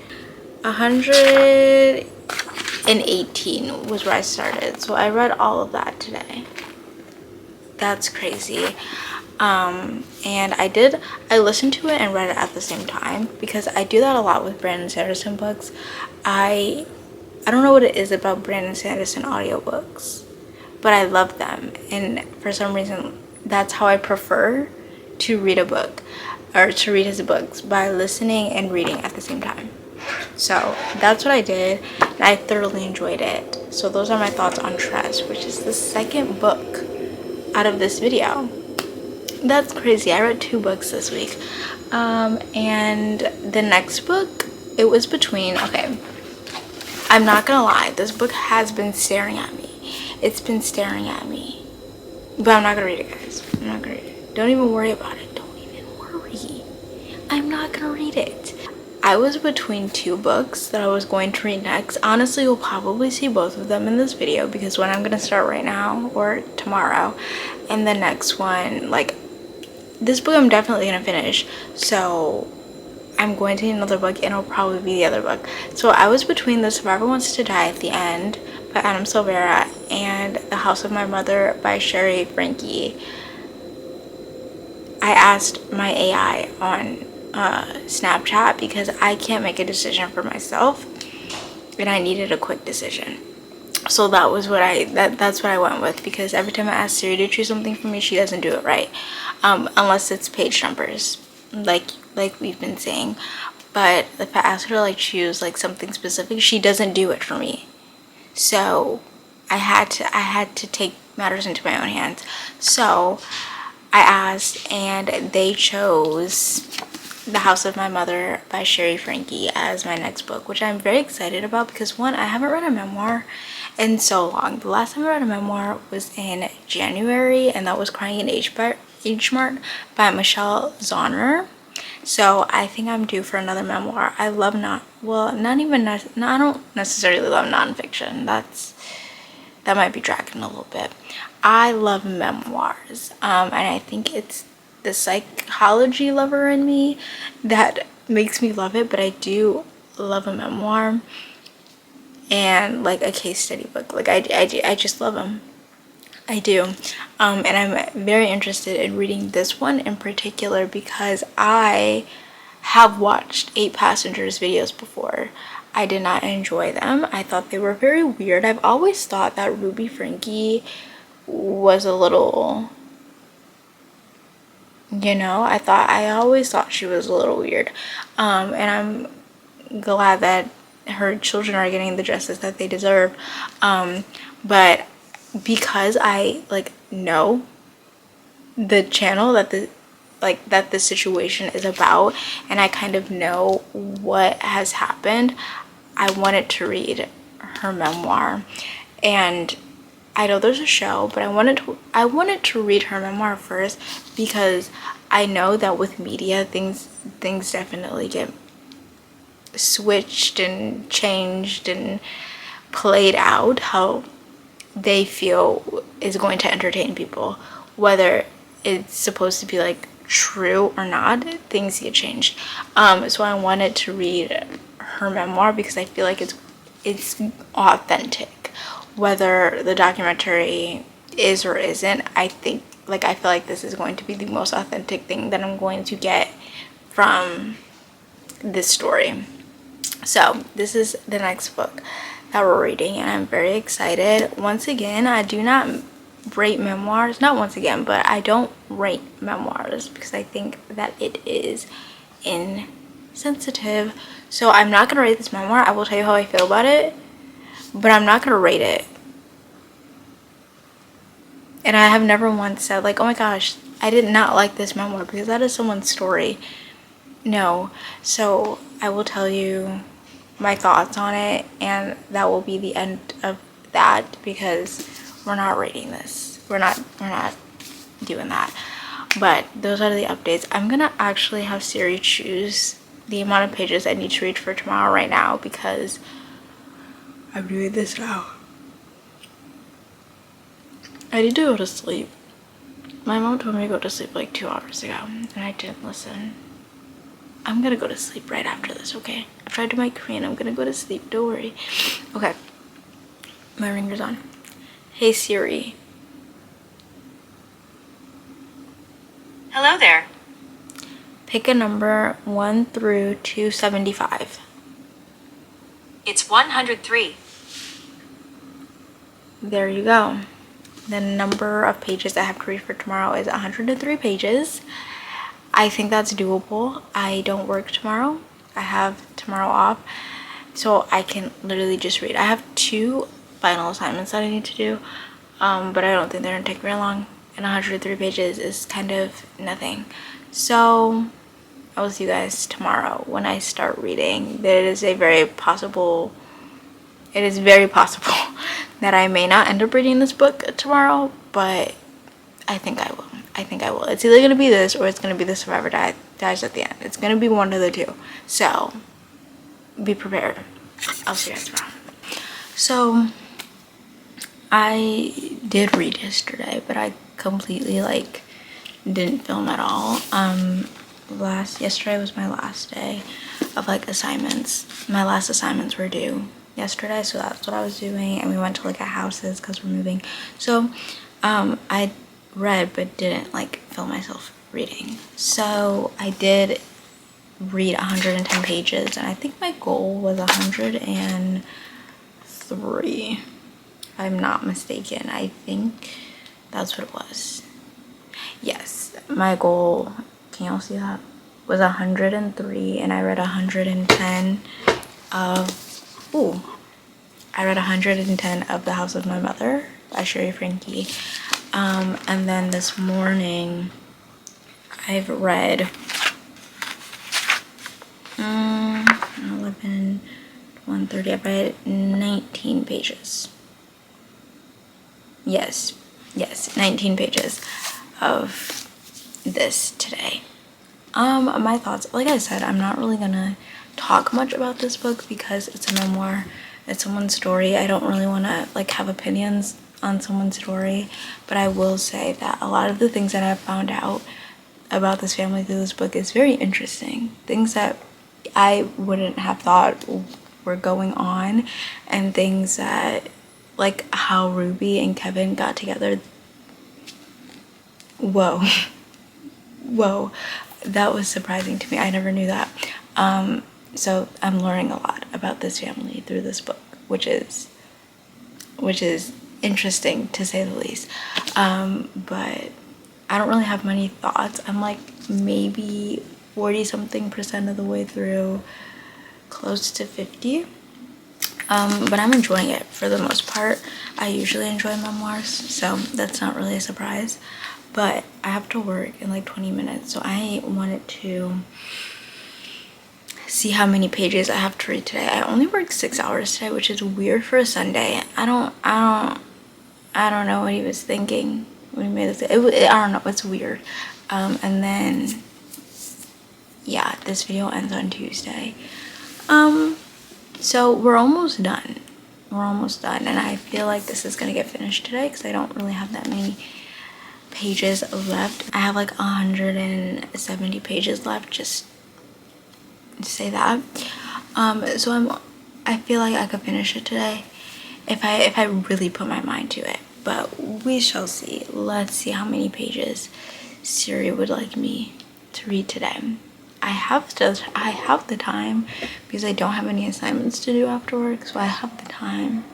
S1: 118 was where I started. So I read all of that today. That's crazy. And I listened to it and read it at the same time, because I do that a lot with Brandon Sanderson books. I don't know what it is about Brandon Sanderson audiobooks, but I love them, and for some reason that's how I prefer to read a book, or to read his books, by listening and reading at the same time. So that's what I did, and I thoroughly enjoyed it. So those are my thoughts on Tress, which is the second book out of this video. That's crazy. I read 2 books this week. And the next book, it was between, okay, I'm not gonna lie, this book has been staring at me. It's been staring at me. But I'm not gonna read it, guys. I'm not gonna read it. Don't even worry about it. Don't even worry. I'm not gonna read it. I was between 2 books that I was going to read next. Honestly, you'll probably see both of them in this video, because one I'm gonna start right now or tomorrow, and the next one, like, this book I'm definitely gonna finish, so I'm going to need another book, and it'll probably be the other book. So I was between The Survivor Wants to Die at the End by Adam Silvera and The House of My Mother by Sherry Frankie. I asked my AI on Snapchat, because I can't make a decision for myself, and I needed a quick decision. So that was what that's what I went with, because every time I ask Siri to choose something for me, she doesn't do it right, unless it's page numbers, like we've been saying. But if I ask her to like choose like something specific, she doesn't do it for me. So I had to take matters into my own hands. So I asked, and they chose The House of My Mother by Sherry Frankie as my next book, which I'm very excited about, because one, I haven't read a memoir in so long. The last time I read a memoir was in January, and that was Crying in H Mart by Michelle Zauner. So I think I'm due for another memoir. I love I don't necessarily love nonfiction. That might be dragging a little bit. I love memoirs, and I think it's the psychology lover in me that makes me love it, but I do love a memoir and like a case study book. Like I just love them. I do. And I'm very interested in reading this one in particular, because I have watched 8 Passengers videos before. I did not enjoy them. I thought they were very weird. I've always thought that Ruby Frankie was a little, you know, I always thought she was a little weird. And I'm glad that her children are getting the justice that they deserve. But because I like know the channel that the situation is about, and I kind of know what has happened, I wanted to read her memoir. And I know there's a show, but I wanted to read her memoir first, because I know that with media things definitely get switched and changed and played out how they feel is going to entertain people, whether it's supposed to be like true or not. Things get changed. So I wanted to read her memoir because I feel like it's authentic, whether the documentary is or isn't. I feel like this is going to be the most authentic thing that I'm going to get from this story. So this is the next book that we're reading, and I'm very excited. Once again, I do not rate memoirs, not once again, but I don't rate memoirs because I think that it is insensitive. So I'm not going to rate this memoir. I will tell you how I feel about it, but I'm not going to rate it. And I have never once said like, oh my gosh, I did not like this memoir, because that is someone's story. No. So I will tell you my thoughts on it, and that will be the end of that, because we're not rating this. We're not doing that. But those are the updates. I'm gonna actually have Siri choose the amount of pages I need to read for tomorrow right now, because I'm doing this now. I need to go to sleep. My mom told me to go to sleep like 2 hours ago, and I didn't listen. I'm gonna go to sleep right after this, okay? I tried to make Korean. I'm gonna go to sleep. Don't worry. Okay. My ringer's on. Hey Siri.
S2: Hello there.
S1: Pick a number 1 through 275.
S2: It's 103.
S1: There you go. The number of pages I have to read for tomorrow is 103 pages. I think that's doable. I don't work tomorrow. I have tomorrow off, so I can literally just read. I have 2 final assignments that I need to do, but I don't think they're gonna take very long, and 103 pages is kind of nothing. So I will see you guys tomorrow when I start reading. It is very possible that I may not end up reading this book tomorrow, but I think I will. It's either gonna be this, or it's gonna be The Survivor Dies at the End. It's gonna be one of the two. So be prepared. I'll see you guys tomorrow. So I did read yesterday, but I completely didn't film at all. Yesterday was my last day of assignments. My last assignments were due yesterday, so that's what I was doing, and we went to look at houses because we're moving. So I read but didn't film myself reading. So I did read 110 pages, and I think my goal was 103, if I'm not mistaken. I think that's what it was. Yes, my goal, can y'all see that, was 103, and I read 110 of The House of My Mother by Sherry Frankie. And then this morning I've read 11, 130. I've read 19 pages. Yes, 19 pages of this today. My thoughts, like I said, I'm not really gonna talk much about this book because it's a memoir. It's someone's story. I don't really want to have opinions on someone's story, but I will say that a lot of the things that I've found out about this family through this book is very interesting. Things that I wouldn't have thought were going on, and things that how Ruby and Kevin got together. Whoa, that was surprising to me. I never knew that. So I'm learning a lot about this family through this book, which is interesting to say the least. But I don't really have many thoughts. I'm maybe 40-something% of the way through, close to 50. But I'm enjoying it for the most part. I usually enjoy memoirs, so that's not really a surprise. But I have to work in 20 minutes, so I wanted to see how many pages I have to read today. I only worked 6 hours today, which is weird for a Sunday. I I don't know what he was thinking when he made this. I don't know, it's weird. And then yeah, this video ends on Tuesday. So we're almost done. And I feel like this is gonna get finished today because I don't really have that many pages left. I have like 170 pages left, just to say that. So I feel like I could finish it today if I really put my mind to it, but we shall see. Let's see how many pages Siri would like me to read today. I have the time because I don't have any assignments to do after work, so I have the time.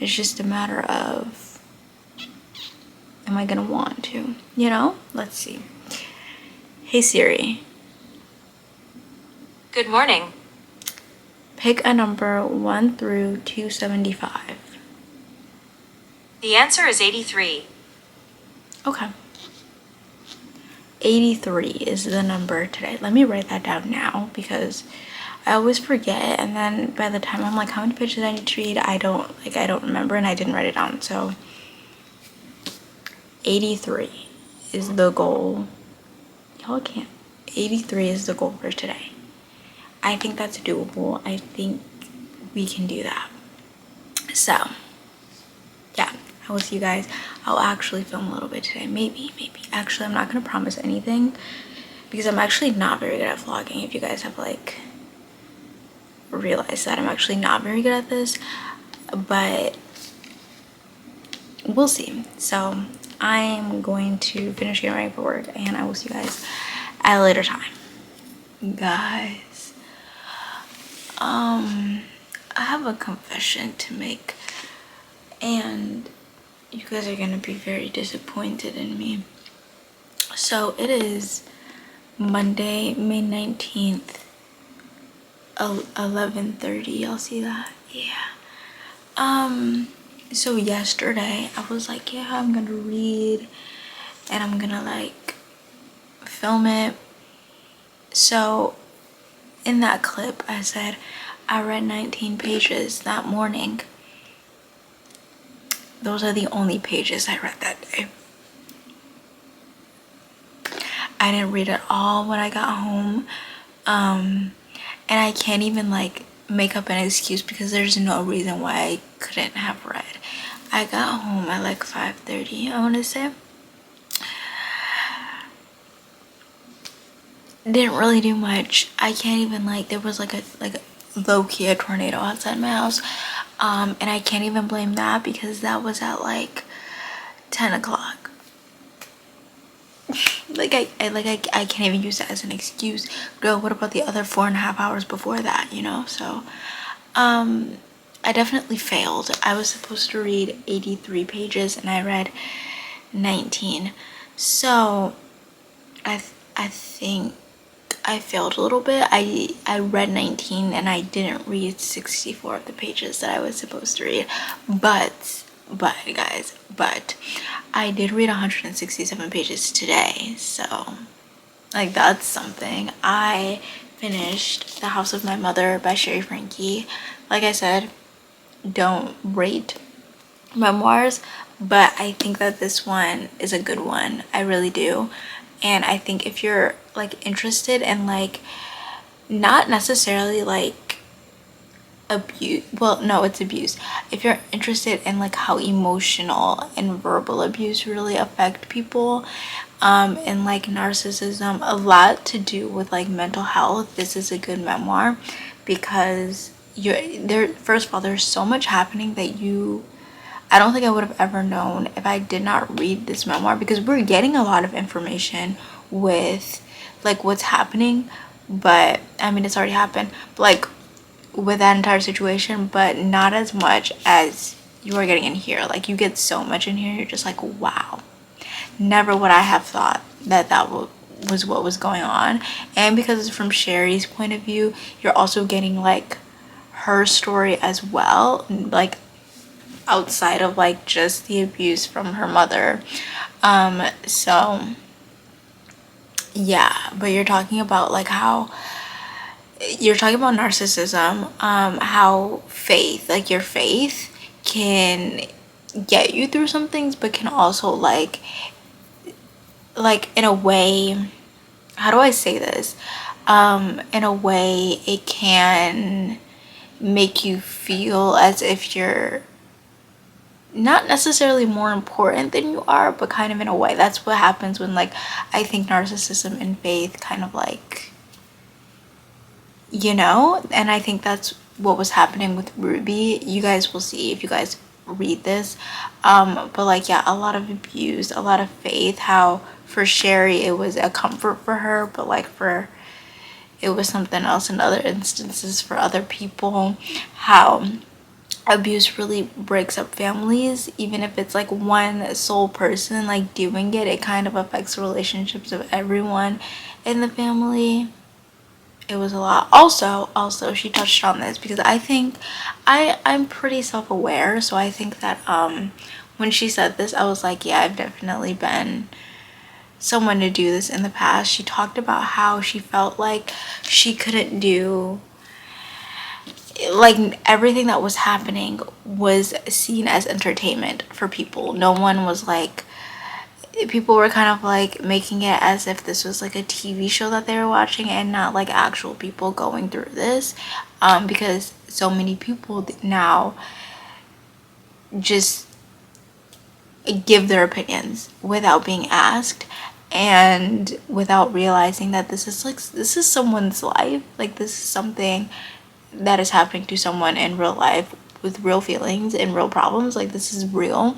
S1: It's just a matter of, am I gonna want to, you know? Let's see. Hey Siri,
S2: Good morning.
S1: pick a number 1 through 275.
S2: The answer is 83.
S1: Okay. 83 is the number today. Let me write that down now because I always forget, and then by the time I'm like, how many pages I need to read, I don't remember, and I didn't write it down. So 83 is the goal. Y'all can't. 83 is the goal for today. I think that's doable. I think we can do that. So yeah, I will see you guys. I'll actually film a little bit today, maybe. Actually, I'm not gonna promise anything because I'm actually not very good at vlogging. If you guys have like realized that, I'm actually not very good at this, but we'll see. So I'm going to finish getting ready for work, and I will see you guys at a later time. Guys, I have a confession to make, and you guys are gonna be very disappointed in me. So it is Monday, May 19th, 11:30. Y'all see that? Yeah. So yesterday I was like, yeah, I'm gonna read and I'm gonna like film it. So in that clip I said I read 19 pages that morning. Those are the only pages I read that day. I didn't read it all when I got home. And I can't even like make up an excuse because there's no reason why I couldn't have read. I got home at like 5:30, I want to say. Didn't really do much. I can't even like, there was like a low-key a tornado outside my house. And I can't even blame that because that was at like 10 o'clock. Like I can't even use that as an excuse. Girl, what about the other 4.5 hours before that, you know? So I definitely failed. I was supposed to read 83 pages and I read 19. So I think I failed a little bit. I read 19 and I didn't read 64 of the pages that I was supposed to read. But guys, I did read 167 pages today. So like that's something. I finished The House of My Mother by Sherry Frankie. Like I said, don't rate memoirs, but I think that this one is a good one. I really do. And I think if you're like interested in like not necessarily like abuse, well no, it's abuse. If you're interested in like how emotional and verbal abuse really affect people, and like narcissism, a lot to do with like mental health, this is a good memoir because first of all, there's so much happening that I don't think I would have ever known if I did not read this memoir, because we're getting a lot of information with like what's happening, but I mean it's already happened, but like with that entire situation, but not as much as you are getting in here. Like you get so much in here, you're just like, wow, never would I have thought that was what was going on. And because it's from Sherry's point of view, you're also getting like her story as well, like outside of like just the abuse from her mother. So yeah, but you're talking about like how you're talking about narcissism, how faith, like your faith can get you through some things, but can also like in a way, how do I say this, in a way it can make you feel as if you're not necessarily more important than you are, but kind of in a way. That's what happens when, like, I think narcissism and faith kind of like, you know, and I think that's what was happening with Ruby. You guys will see if you guys read this, but like, yeah, a lot of abuse, a lot of faith. How for Sherry it was a comfort for her, but like for it was something else in other instances for other people. How abuse really breaks up families, even if it's like one sole person like doing it, it kind of affects the relationships of everyone in the family. It was a lot. Also she touched on this because I think I'm pretty self-aware, so I think that when she said this, I was like, yeah, I've definitely been someone to do this in the past. She talked about how she felt like she couldn't do, like, everything that was happening was seen as entertainment for people. No one was like, people were kind of like making it as if this was like a TV show that they were watching and not like actual people going through this, because so many people now just give their opinions without being asked and without realizing that this is someone's life. Like, this is something that is happening to someone in real life with real feelings and real problems. Like, this is real,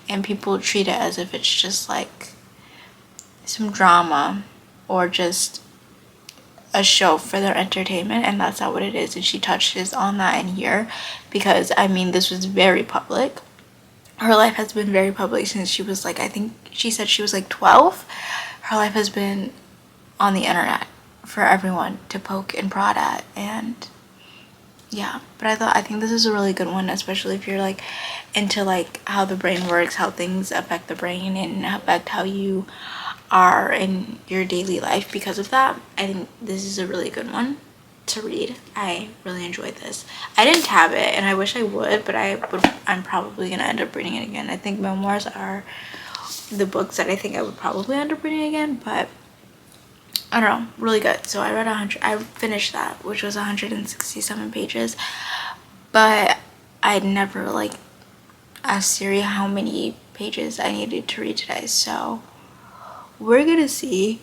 S1: and people treat it as if it's just like some drama or just a show for their entertainment, and that's not what it is. And she touches on that in here because, I mean, this was very public. Her life has been very public since she was like, I think she said she was like 12. Her life has been on the internet for everyone to poke and prod at. And yeah, but I think this is a really good one, especially if you're like into like how the brain works, how things affect the brain and affect how you are in your daily life because of that. I think this is a really good one to read. I really enjoyed this. I didn't tab it and I wish I would, but I'm probably gonna end up reading it again. I think memoirs are the books that I think I would probably end up reading again, but I don't know, really good. So I finished that, which was 167 pages, but I'd never like asked Siri how many pages I needed to read today, so we're gonna see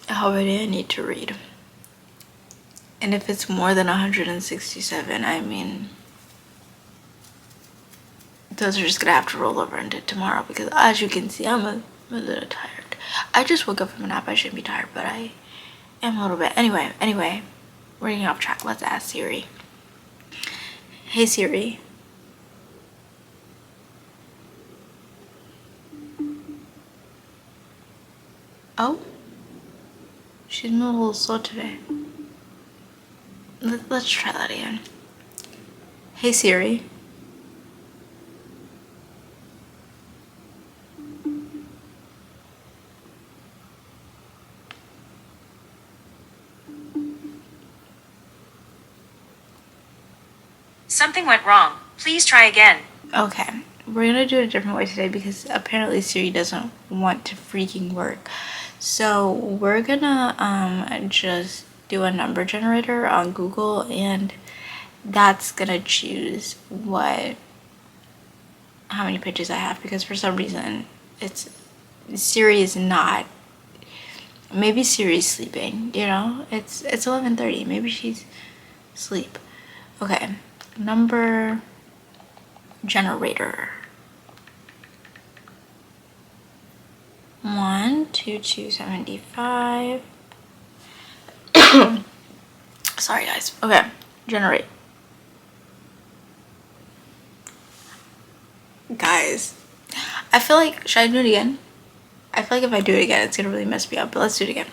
S1: how many I need to read. And if it's more than 167, I mean, those are just gonna have to roll over into tomorrow because, as you can see, I'm a little tired. I just woke up from a nap. I shouldn't be tired, but I am a little bit. Anyway, we're getting off track. Let's ask Siri. Hey Siri. Oh, she's moving a little slow today. Let's try that again. Hey Siri.
S2: Something went wrong. Please try again.
S1: Okay, we're gonna do it a different way today because apparently Siri doesn't want to freaking work. So we're gonna just do a number generator on Google, and that's gonna choose how many pages I have, because for some reason Siri is not. Maybe Siri's sleeping, you know? It's 11:30. Maybe she's asleep. Okay, number generator. 1 2 275. Sorry guys. Okay, generate. Guys, I feel like, should I do it again? I feel like if I do it again it's gonna really mess me up, but let's do it again.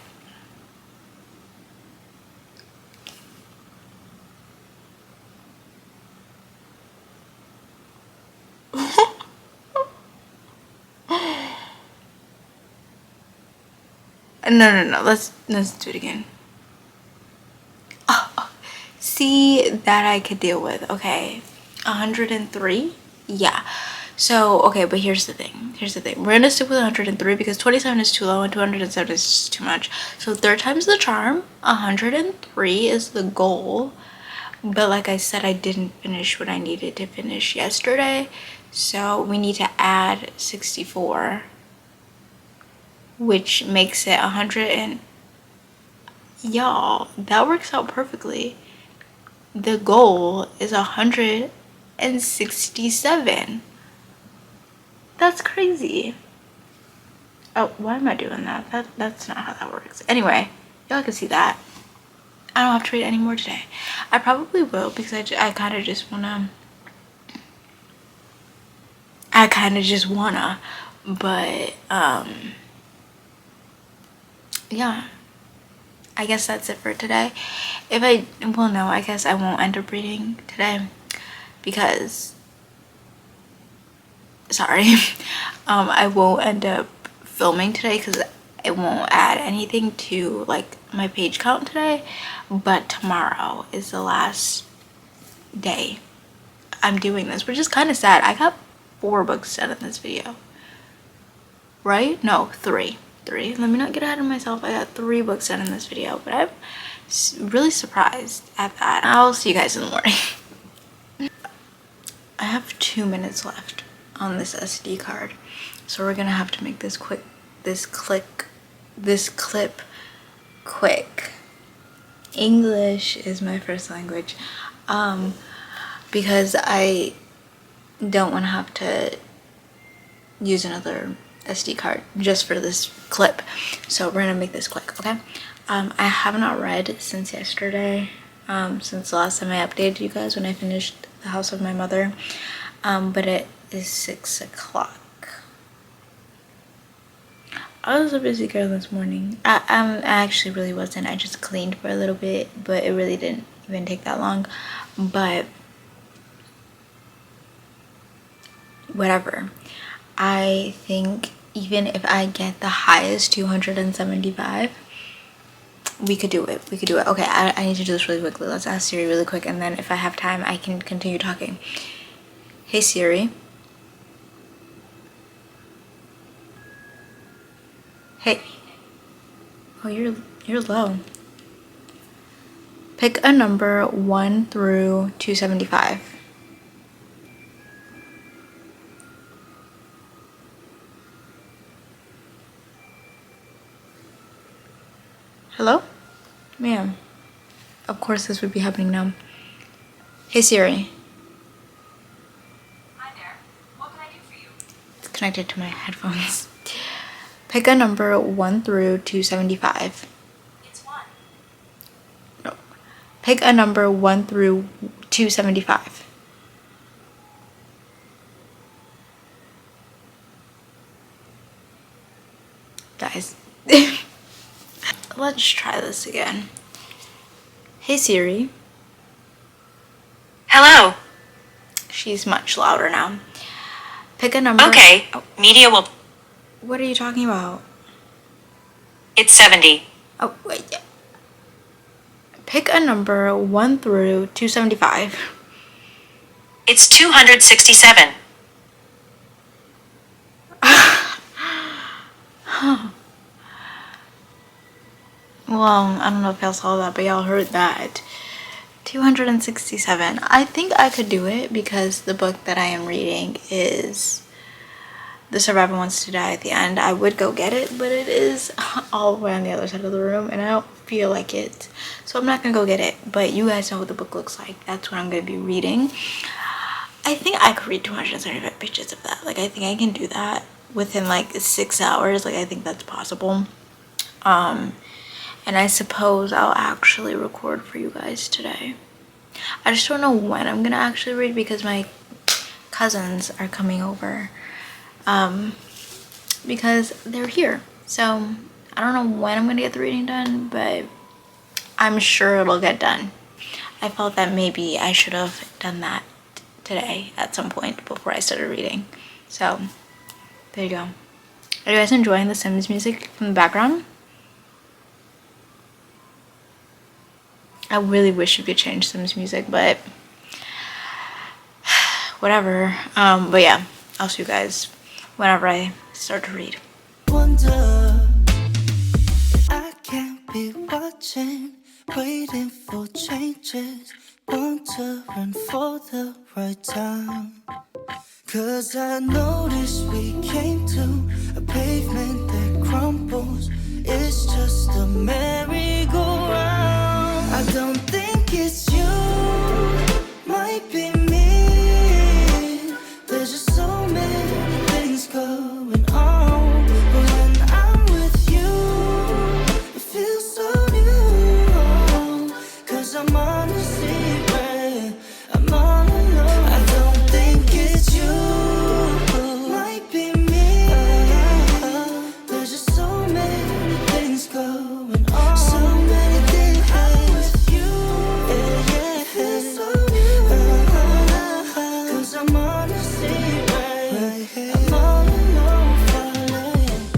S1: No, let's do it again. Oh, see, that I could deal with. Okay, 103. Yeah. So, okay, but here's the thing. We're gonna stick with 103 because 27 is too low and 207 is just too much. So third time's the charm. 103 is the goal. But like I said, I didn't finish what I needed to finish yesterday. So we need to add 64, which makes it 100 and... Y'all, that works out perfectly. The goal is 167. That's crazy. Oh, why am I doing that? That's not how that works. Anyway, y'all can see that. I don't have to read any more today. I probably will because I kind of just wanna. But yeah. I guess that's it for today. Well, no, I guess I won't end up reading today because, sorry, I won't end up filming today because it won't add anything to like my page count today. But tomorrow is the last day I'm doing this, which is kind of sad. I got 4 books done in this video, right? No, 3. Let me not get ahead of myself. I got 3 books done in this video, but I'm really surprised at that. I'll see you guys in the morning. I have 2 minutes left on this SD card, so we're gonna have to make this clip quick. English is my first language, because I don't want to have to use another SD card just for this clip, so we're gonna make this quick. Okay. I have not read since yesterday, since the last time I updated you guys when I finished The House of My Mother, but it is 6 o'clock. I was a busy girl this morning. I actually really wasn't. I just cleaned for a little bit, but it really didn't even take that long. But whatever. I think even if I get the highest 275, we could do it. Okay, I need to do this really quickly. Let's ask Siri really quick, and then if I have time, I can continue talking. Hey Siri. Hey. Oh, you're low. Pick a number 1 through 275. Hello? Ma'am. Of course this would be happening now. Hey Siri.
S2: Hi there. What can I do for you?
S1: It's connected to my headphones. Pick a number 1 through 275.
S2: It's 1.
S1: No. Pick a number 1 through 275. Guys. Let's try this again. Hey Siri.
S2: Hello.
S1: She's much louder now. Pick a number.
S2: Okay.
S1: Oh,
S2: Media will...
S1: what are you talking about?
S2: It's 70.
S1: Oh, wait. Yeah. Pick a number 1 through 275.
S2: It's 267.
S1: Well, I don't know if y'all saw that, but y'all heard that. 267. I think I could do it because the book that I am reading is The Survivor Wants to Die at the End. I would go get it, but it is all the way on the other side of the room and I don't feel like it. So I'm not gonna go get it, but you guys know what the book looks like. That's what I'm gonna be reading. I think I could read 275 pages of that. Like, I think I can do that within like 6 hours. Like, I think that's possible. And I suppose I'll actually record for you guys today. I just don't know when I'm gonna actually read because my cousins are coming over. Because they're here. So I don't know when I'm gonna get the reading done, but I'm sure it'll get done. I felt that maybe I should have done that today at some point before I started reading. So there you go. Are you guys enjoying the Sims music from the background? I really wish you could change Sims music, but whatever. But yeah, I'll see you guys whenever I start to read.
S3: Wonder, I can't be watching, waiting for changes, wondering for the right time. 'Cause I noticed we came to a pavement that crumbles. It's just a merry-go-round. I don't think it's you, might be me. There's just so many things going on. But when I'm with you, it feels so new. 'Cause I'm on a secret, I'm all alone. I don't think it's you, might be me. There's just so many things going on. So many things with you. Yeah, yeah. It feels so new. 'Cause I'm on a secret, I'm all alone falling.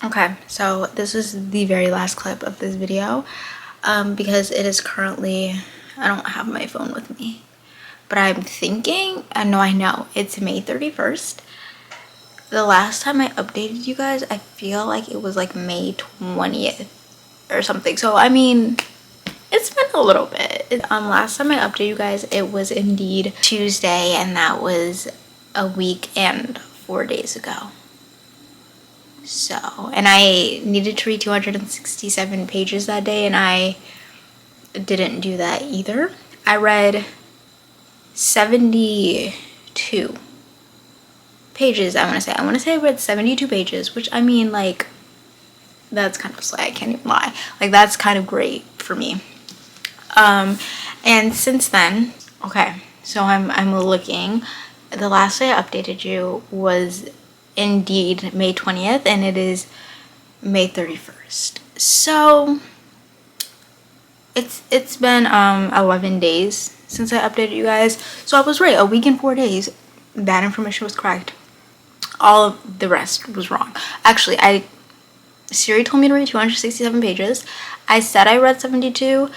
S1: Okay, so this is the very last clip of this video, because it is currently, I don't have my phone with me, but I'm thinking, I know, it's May 31st. The last time I updated you guys, I feel like it was like May 20th or something. So, I mean, it's been a little bit. Last time I updated you guys, it was indeed Tuesday, and that was a week and 4 days ago. So, and I needed to read 267 pages that day, and I didn't do that either. I read 72 pages, I want to say. I read 72 pages, which, I mean, like, that's kind of slay, I can't even lie. Like, that's kind of great for me. And since then, okay, so I'm looking. The last day I updated you was indeed May 20th, and it is May 31st. So it's been 11 days since I updated you guys. So I was right, a week and 4 days. That information was correct. All of the rest was wrong. Actually, Siri told me to read 267 pages. I said I read 72.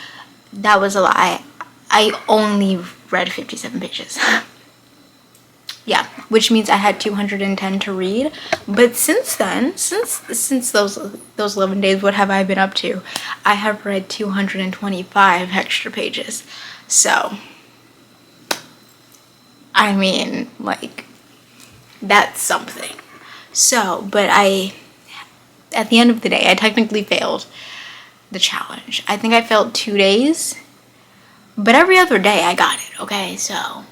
S1: That was a lie. I only read 57 pages. Yeah, which means I had 210 to read. But since then, since those 11 days, what have I been up to? I have read 225 extra pages. So, I mean, like, that's something. So, but at the end of the day, I technically failed the challenge. I think I failed 2 days, but every other day I got it, okay? So,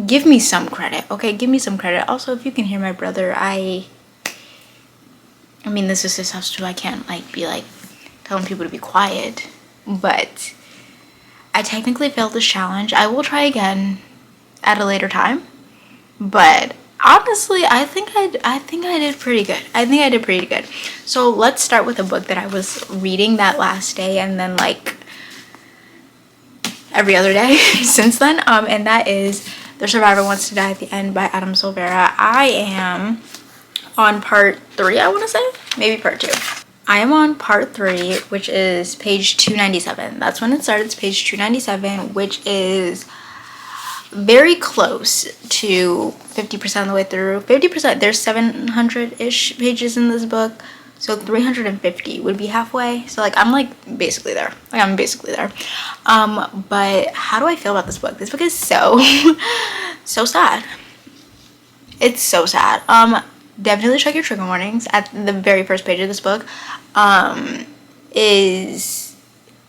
S1: give me some credit, okay? Give me some credit. Also, if you can hear my brother, I mean, this is his house too. I can't, like, be, like, telling people to be quiet. But I technically failed this challenge. I will try again at a later time. But honestly, I think I did pretty good. I think I did pretty good. So let's start with a book that I was reading that last day, and then, like, every other day since then. And that is The Survivor Wants to Die at the End by Adam Silvera. I am on part 3, I want to say. Maybe part 2. I am on part 3, which is page 297. That's when it started. It's page 297, which is very close to 50% of the way through. 50%, there's 700-ish pages in this book. So 350 would be halfway. So, like, I'm, like, basically there. Like, I'm basically there. But how do I feel about this book? This book is so, so sad. It's so sad. Definitely check your trigger warnings at the very first page of this book. Is,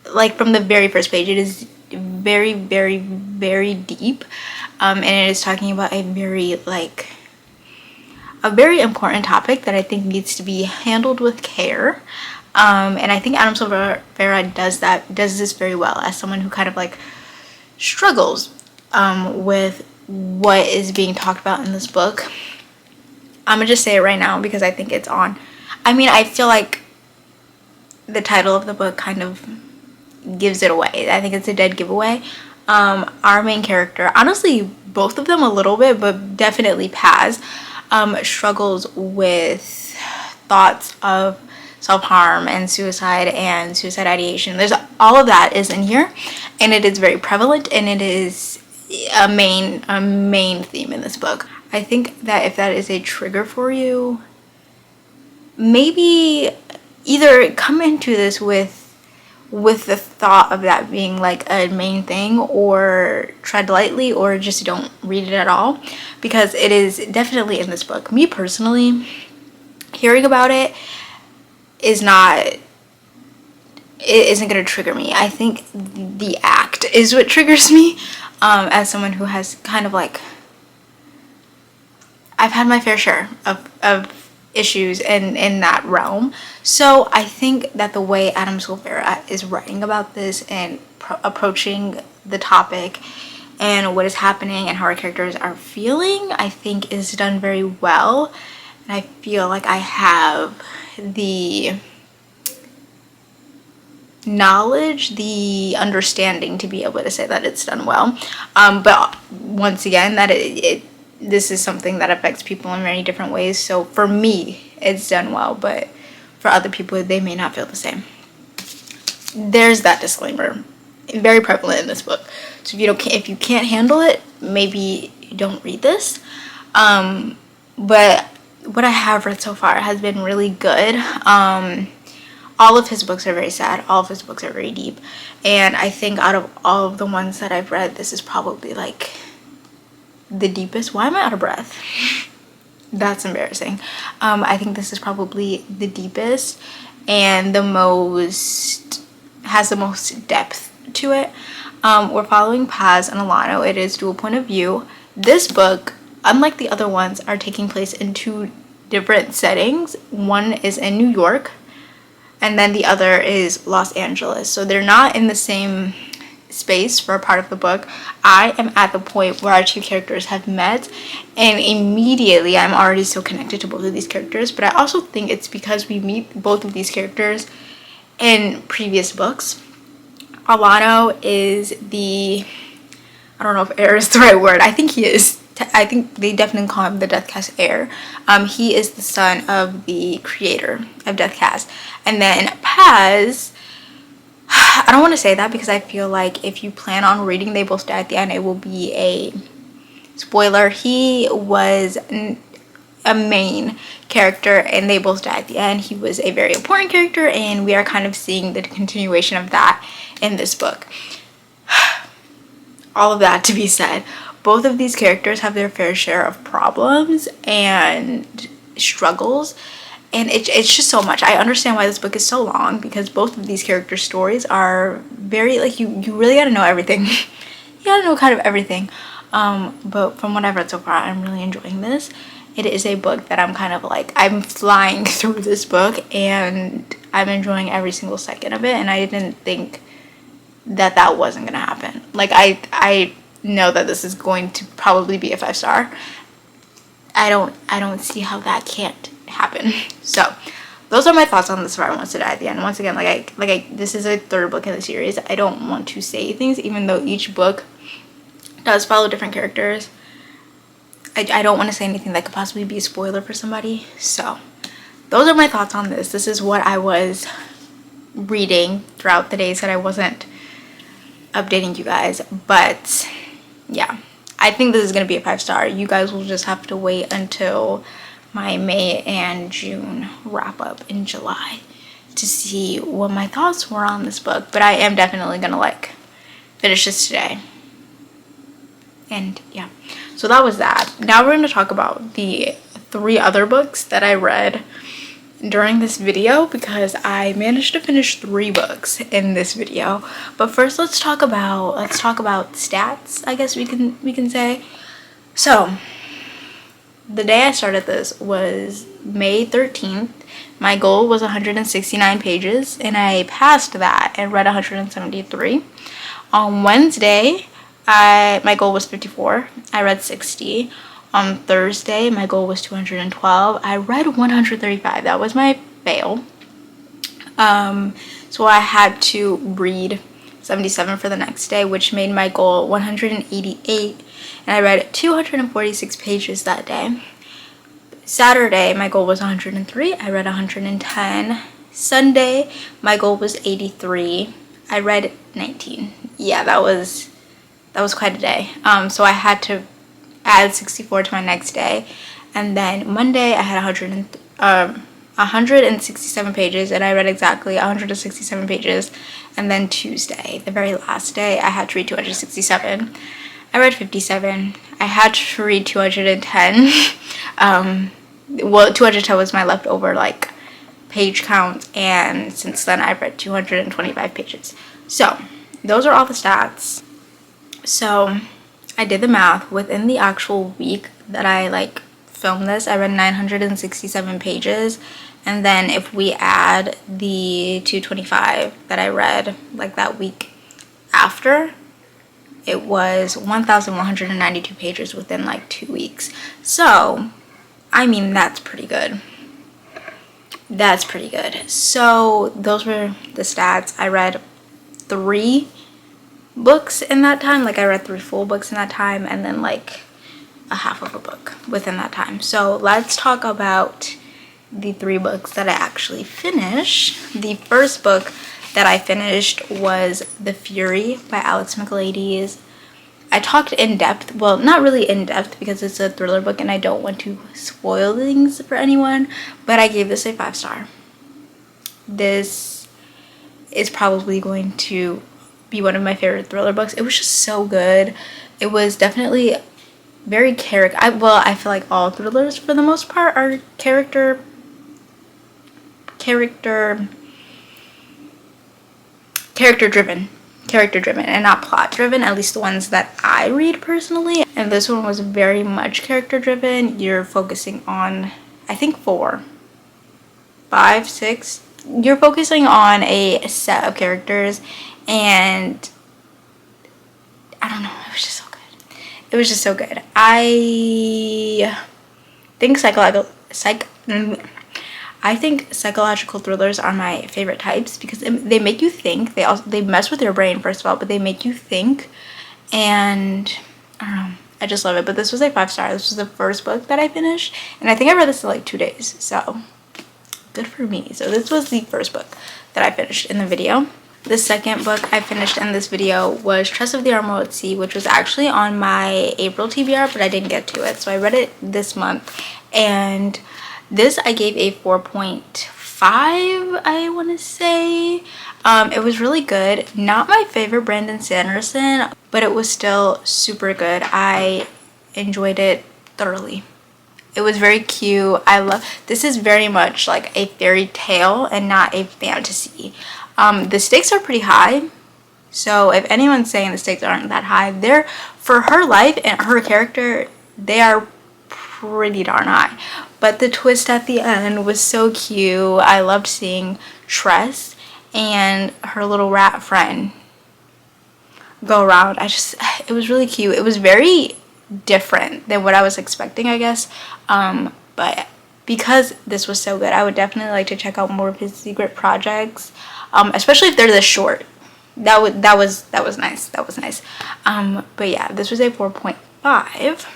S1: like, from the very first page, it is very, very, very deep. And it is talking about a very, like, a very important topic that I think needs to be handled with care. And I think Adam Silvera does this very well, as someone who kind of, like, struggles with what is being talked about in this book. I'm gonna just say it right now because I think it's on. I mean, I feel like the title of the book kind of gives it away. I think it's a dead giveaway. Our main character, honestly, both of them a little bit, but definitely Paz. struggles with thoughts of self-harm and suicide ideation. There's all of that is in here, and it is very prevalent, and it is a main theme in this book. I think that if that is a trigger for you, maybe either come into this with the thought of that being like a main thing, or tread lightly, or just don't read it at all, because it is definitely in this book. Me personally, hearing about it isn't going to trigger me. I think the act is what triggers me, as someone who has kind of like, I've had my fair share of issues in that realm. So I think that the way Adam Silvera is writing about this and approaching the topic and what is happening and how our characters are feeling, I think is done very well. And I feel like I have the knowledge, the understanding to be able to say that it's done well. But once again, that this is something that affects people in many different ways. So for me, it's done well, but for other people, they may not feel the same. There's that disclaimer, very prevalent in this book. So if you can't handle it, maybe don't read this. But what I have read so far has been really good. All of his books are very sad. All of his books are very deep. And I think out of all of the ones that I've read, this is probably like the deepest. Why am I out of breath? That's embarrassing. I think this is probably the deepest and has the most depth to it. We're following Paz and Alano. It is dual point of view. This book, unlike the other ones, are taking place in two different settings. One is in New York, and then the other is Los Angeles. So they're not in the same space for a part of the book. I am at the point where our two characters have met, and immediately I'm already so connected to both of these characters. But I also think it's because we meet both of these characters in previous books. Alano is I don't know if heir is the right word. I think he is. I think they definitely call him the Death Cast heir. He is the son of the creator of Death Cast. And then Paz, I don't want to say that because I feel like if you plan on reading They Both Die at the End, it will be a spoiler. He was a main character and They Both Die at the End. He was a very important character, and we are kind of seeing the continuation of that in this book. All of that to be said, both of these characters have their fair share of problems and struggles, and it's just so much. I understand why this book is so long, because both of these characters' stories are very, like, you really gotta know everything. You gotta know kind of everything. But from what I've read so far, I'm really enjoying this. It is a book that I'm kind of like, I'm flying through this book and I'm enjoying every single second of it, and I didn't think that wasn't gonna happen. Like, I know that this is going to probably be a 5-star. I don't see how that can't happen. So those are my thoughts on This Fire Wants to Die at the End. Once again, this is a third book in the series. I don't want to say things, even though each book does follow different characters. I don't want to say anything that could possibly be a spoiler for somebody. So those are my thoughts on this. This is what I was reading throughout the days that I wasn't updating you guys. But yeah, I think this is going to be a 5-star. You guys will just have to wait until my May and June wrap up in July to see what my thoughts were on this book. But I am definitely going to finish this today. And yeah, so that was that. Now we're going to talk about the 3 other books that I read during this video, because I managed to finish 3 books in this video. But first, let's talk about stats, I guess we can say. So the day I started this was May 13th. My goal was 169 pages, and I passed that and read 173. On Wednesday, my goal was 54. I read 60. On Thursday, my goal was 212. I read 135. That was my fail. So I had to read 77 for the next day, which made my goal 188. And I read 246 pages that day. Saturday, my goal was 103. I read 110. Sunday, my goal was 83. I read 19. Yeah, that was quite a day. So I had to add 64 to my next day. And then Monday, I had 167 pages, and I read exactly 167 pages. And then Tuesday, the very last day, I had to read 267. I read 57. I had to read 210. Well, 210 was my leftover like page count, and since then I've read 225 pages. So those are all the stats. So I did the math. Within the actual week that I like filmed this, I read 967 pages, and then if we add the 225 that I read like that week after, it was 1,192 pages within like 2 weeks. So I mean, that's pretty good. That's pretty good. So those were the stats. I read 3 books in that time. Like I read 3 full books in that time, and then like a half of a book within that time. So let's talk about the 3 books that I actually finished. The first book that I finished was The Fury by Alex Michaelides. I talked in depth, well, not really in depth because it's a thriller book and I don't want to spoil things for anyone, but I gave this a 5-star. This is probably going to be one of my favorite thriller books. It was just so good. It was definitely very I feel like all thrillers for the most part are character driven and not plot driven, at least the ones that I read personally. And this one was very much character driven. You're focusing on, I think 4, 5, 6. You're focusing on a set of characters, and I don't know, it was just so good. It was just so good. I think psychological thrillers are my favorite types because they make you think. They mess with your brain first of all, but they make you think, and I don't know, I just love it. But this was a 5-star. This was the first book that I finished, and I think I read this in like 2 days, so good for me. So this was the first book that I finished in the video. The second book I finished in this video was Trust of the Emerald Sea, which was actually on my April TBR, but I didn't get to it, so I read it this month. And this I gave a 4.5, I want to say. It was really good. Not my favorite Brandon Sanderson, but it was still super good. I enjoyed it thoroughly. It was very cute. This is very much like a fairy tale and not a fantasy. The stakes are pretty high. So if anyone's saying the stakes aren't that high, they're, for her life and her character, they are pretty darn high. But the twist at the end was so cute. I loved seeing Tress and her little rat friend go around. It was really cute. It was very different than what I was expecting, I guess. But because this was so good, I would definitely like to check out more of his secret projects, especially if they're this short. That was nice. That was nice. But yeah, this was a 4.5.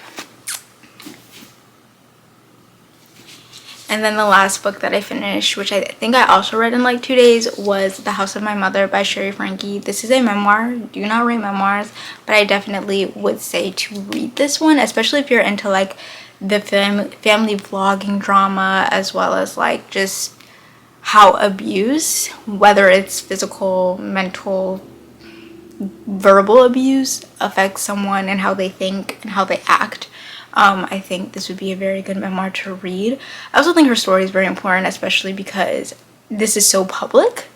S1: And then the last book that I finished, which I think I also read in like 2 days, was The House of My Mother by Sherry Frankie. This is a memoir. Do not read memoirs, but I definitely would say to read this one, especially if you're into like the family vlogging drama, as well as like just how abuse, whether it's physical, mental, verbal abuse, affects someone and how they think and how they act. I think this would be a very good memoir to read. I also think her story is very important, especially because this is so public.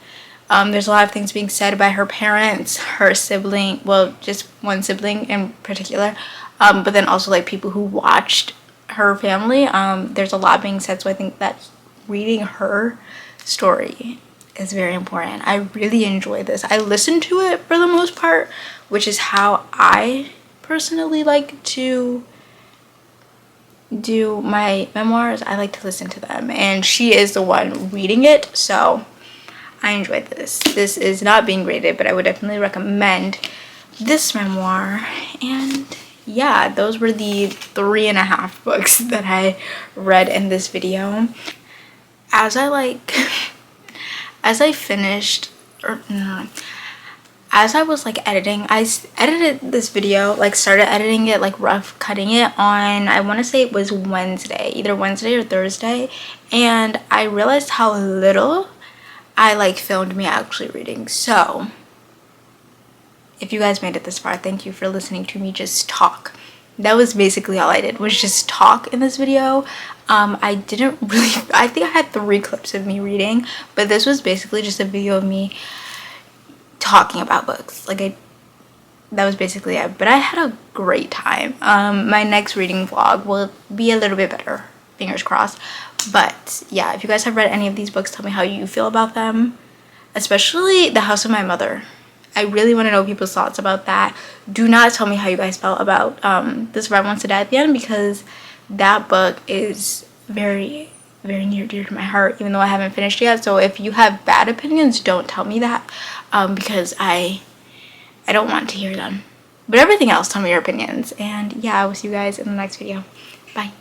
S1: There's a lot of things being said by her parents, her sibling, well, just one sibling in particular, but then also like people who watched her family. There's a lot being said, so I think that reading her story is very important. I really enjoy this. I listen to it for the most part, which is how I personally like to do my memoirs. I like to listen to them, and she is the one reading it, so I enjoyed this. This is not being graded, but I would definitely recommend this memoir. And yeah, those were the 3.5 books that I read in this video. As I as I finished, or no, as I was like editing, edited this video, like started editing it, like rough cutting it on, I want to say it was Wednesday, either Wednesday or Thursday, and I realized how little I like filmed me actually reading. So if you guys made it this far, thank you for listening to me just talk. That was basically all I did, was just talk in this video. I didn't really, I think I had 3 clips of me reading, but this was basically just a video of me talking about books. Like that was basically it, but I had a great time. My next reading vlog will be a little bit better, fingers crossed. But yeah, if you guys have read any of these books, tell me how you feel about them, especially The House of My Mother. I really want to know people's thoughts about that. Do not tell me how you guys felt about The Survivor Wants to Die at the End, because that book is very, very near dear to my heart, even though I haven't finished yet. So if you have bad opinions, don't tell me that, because I don't want to hear them. But everything else, tell me your opinions. And yeah, I will see you guys in the next video. Bye.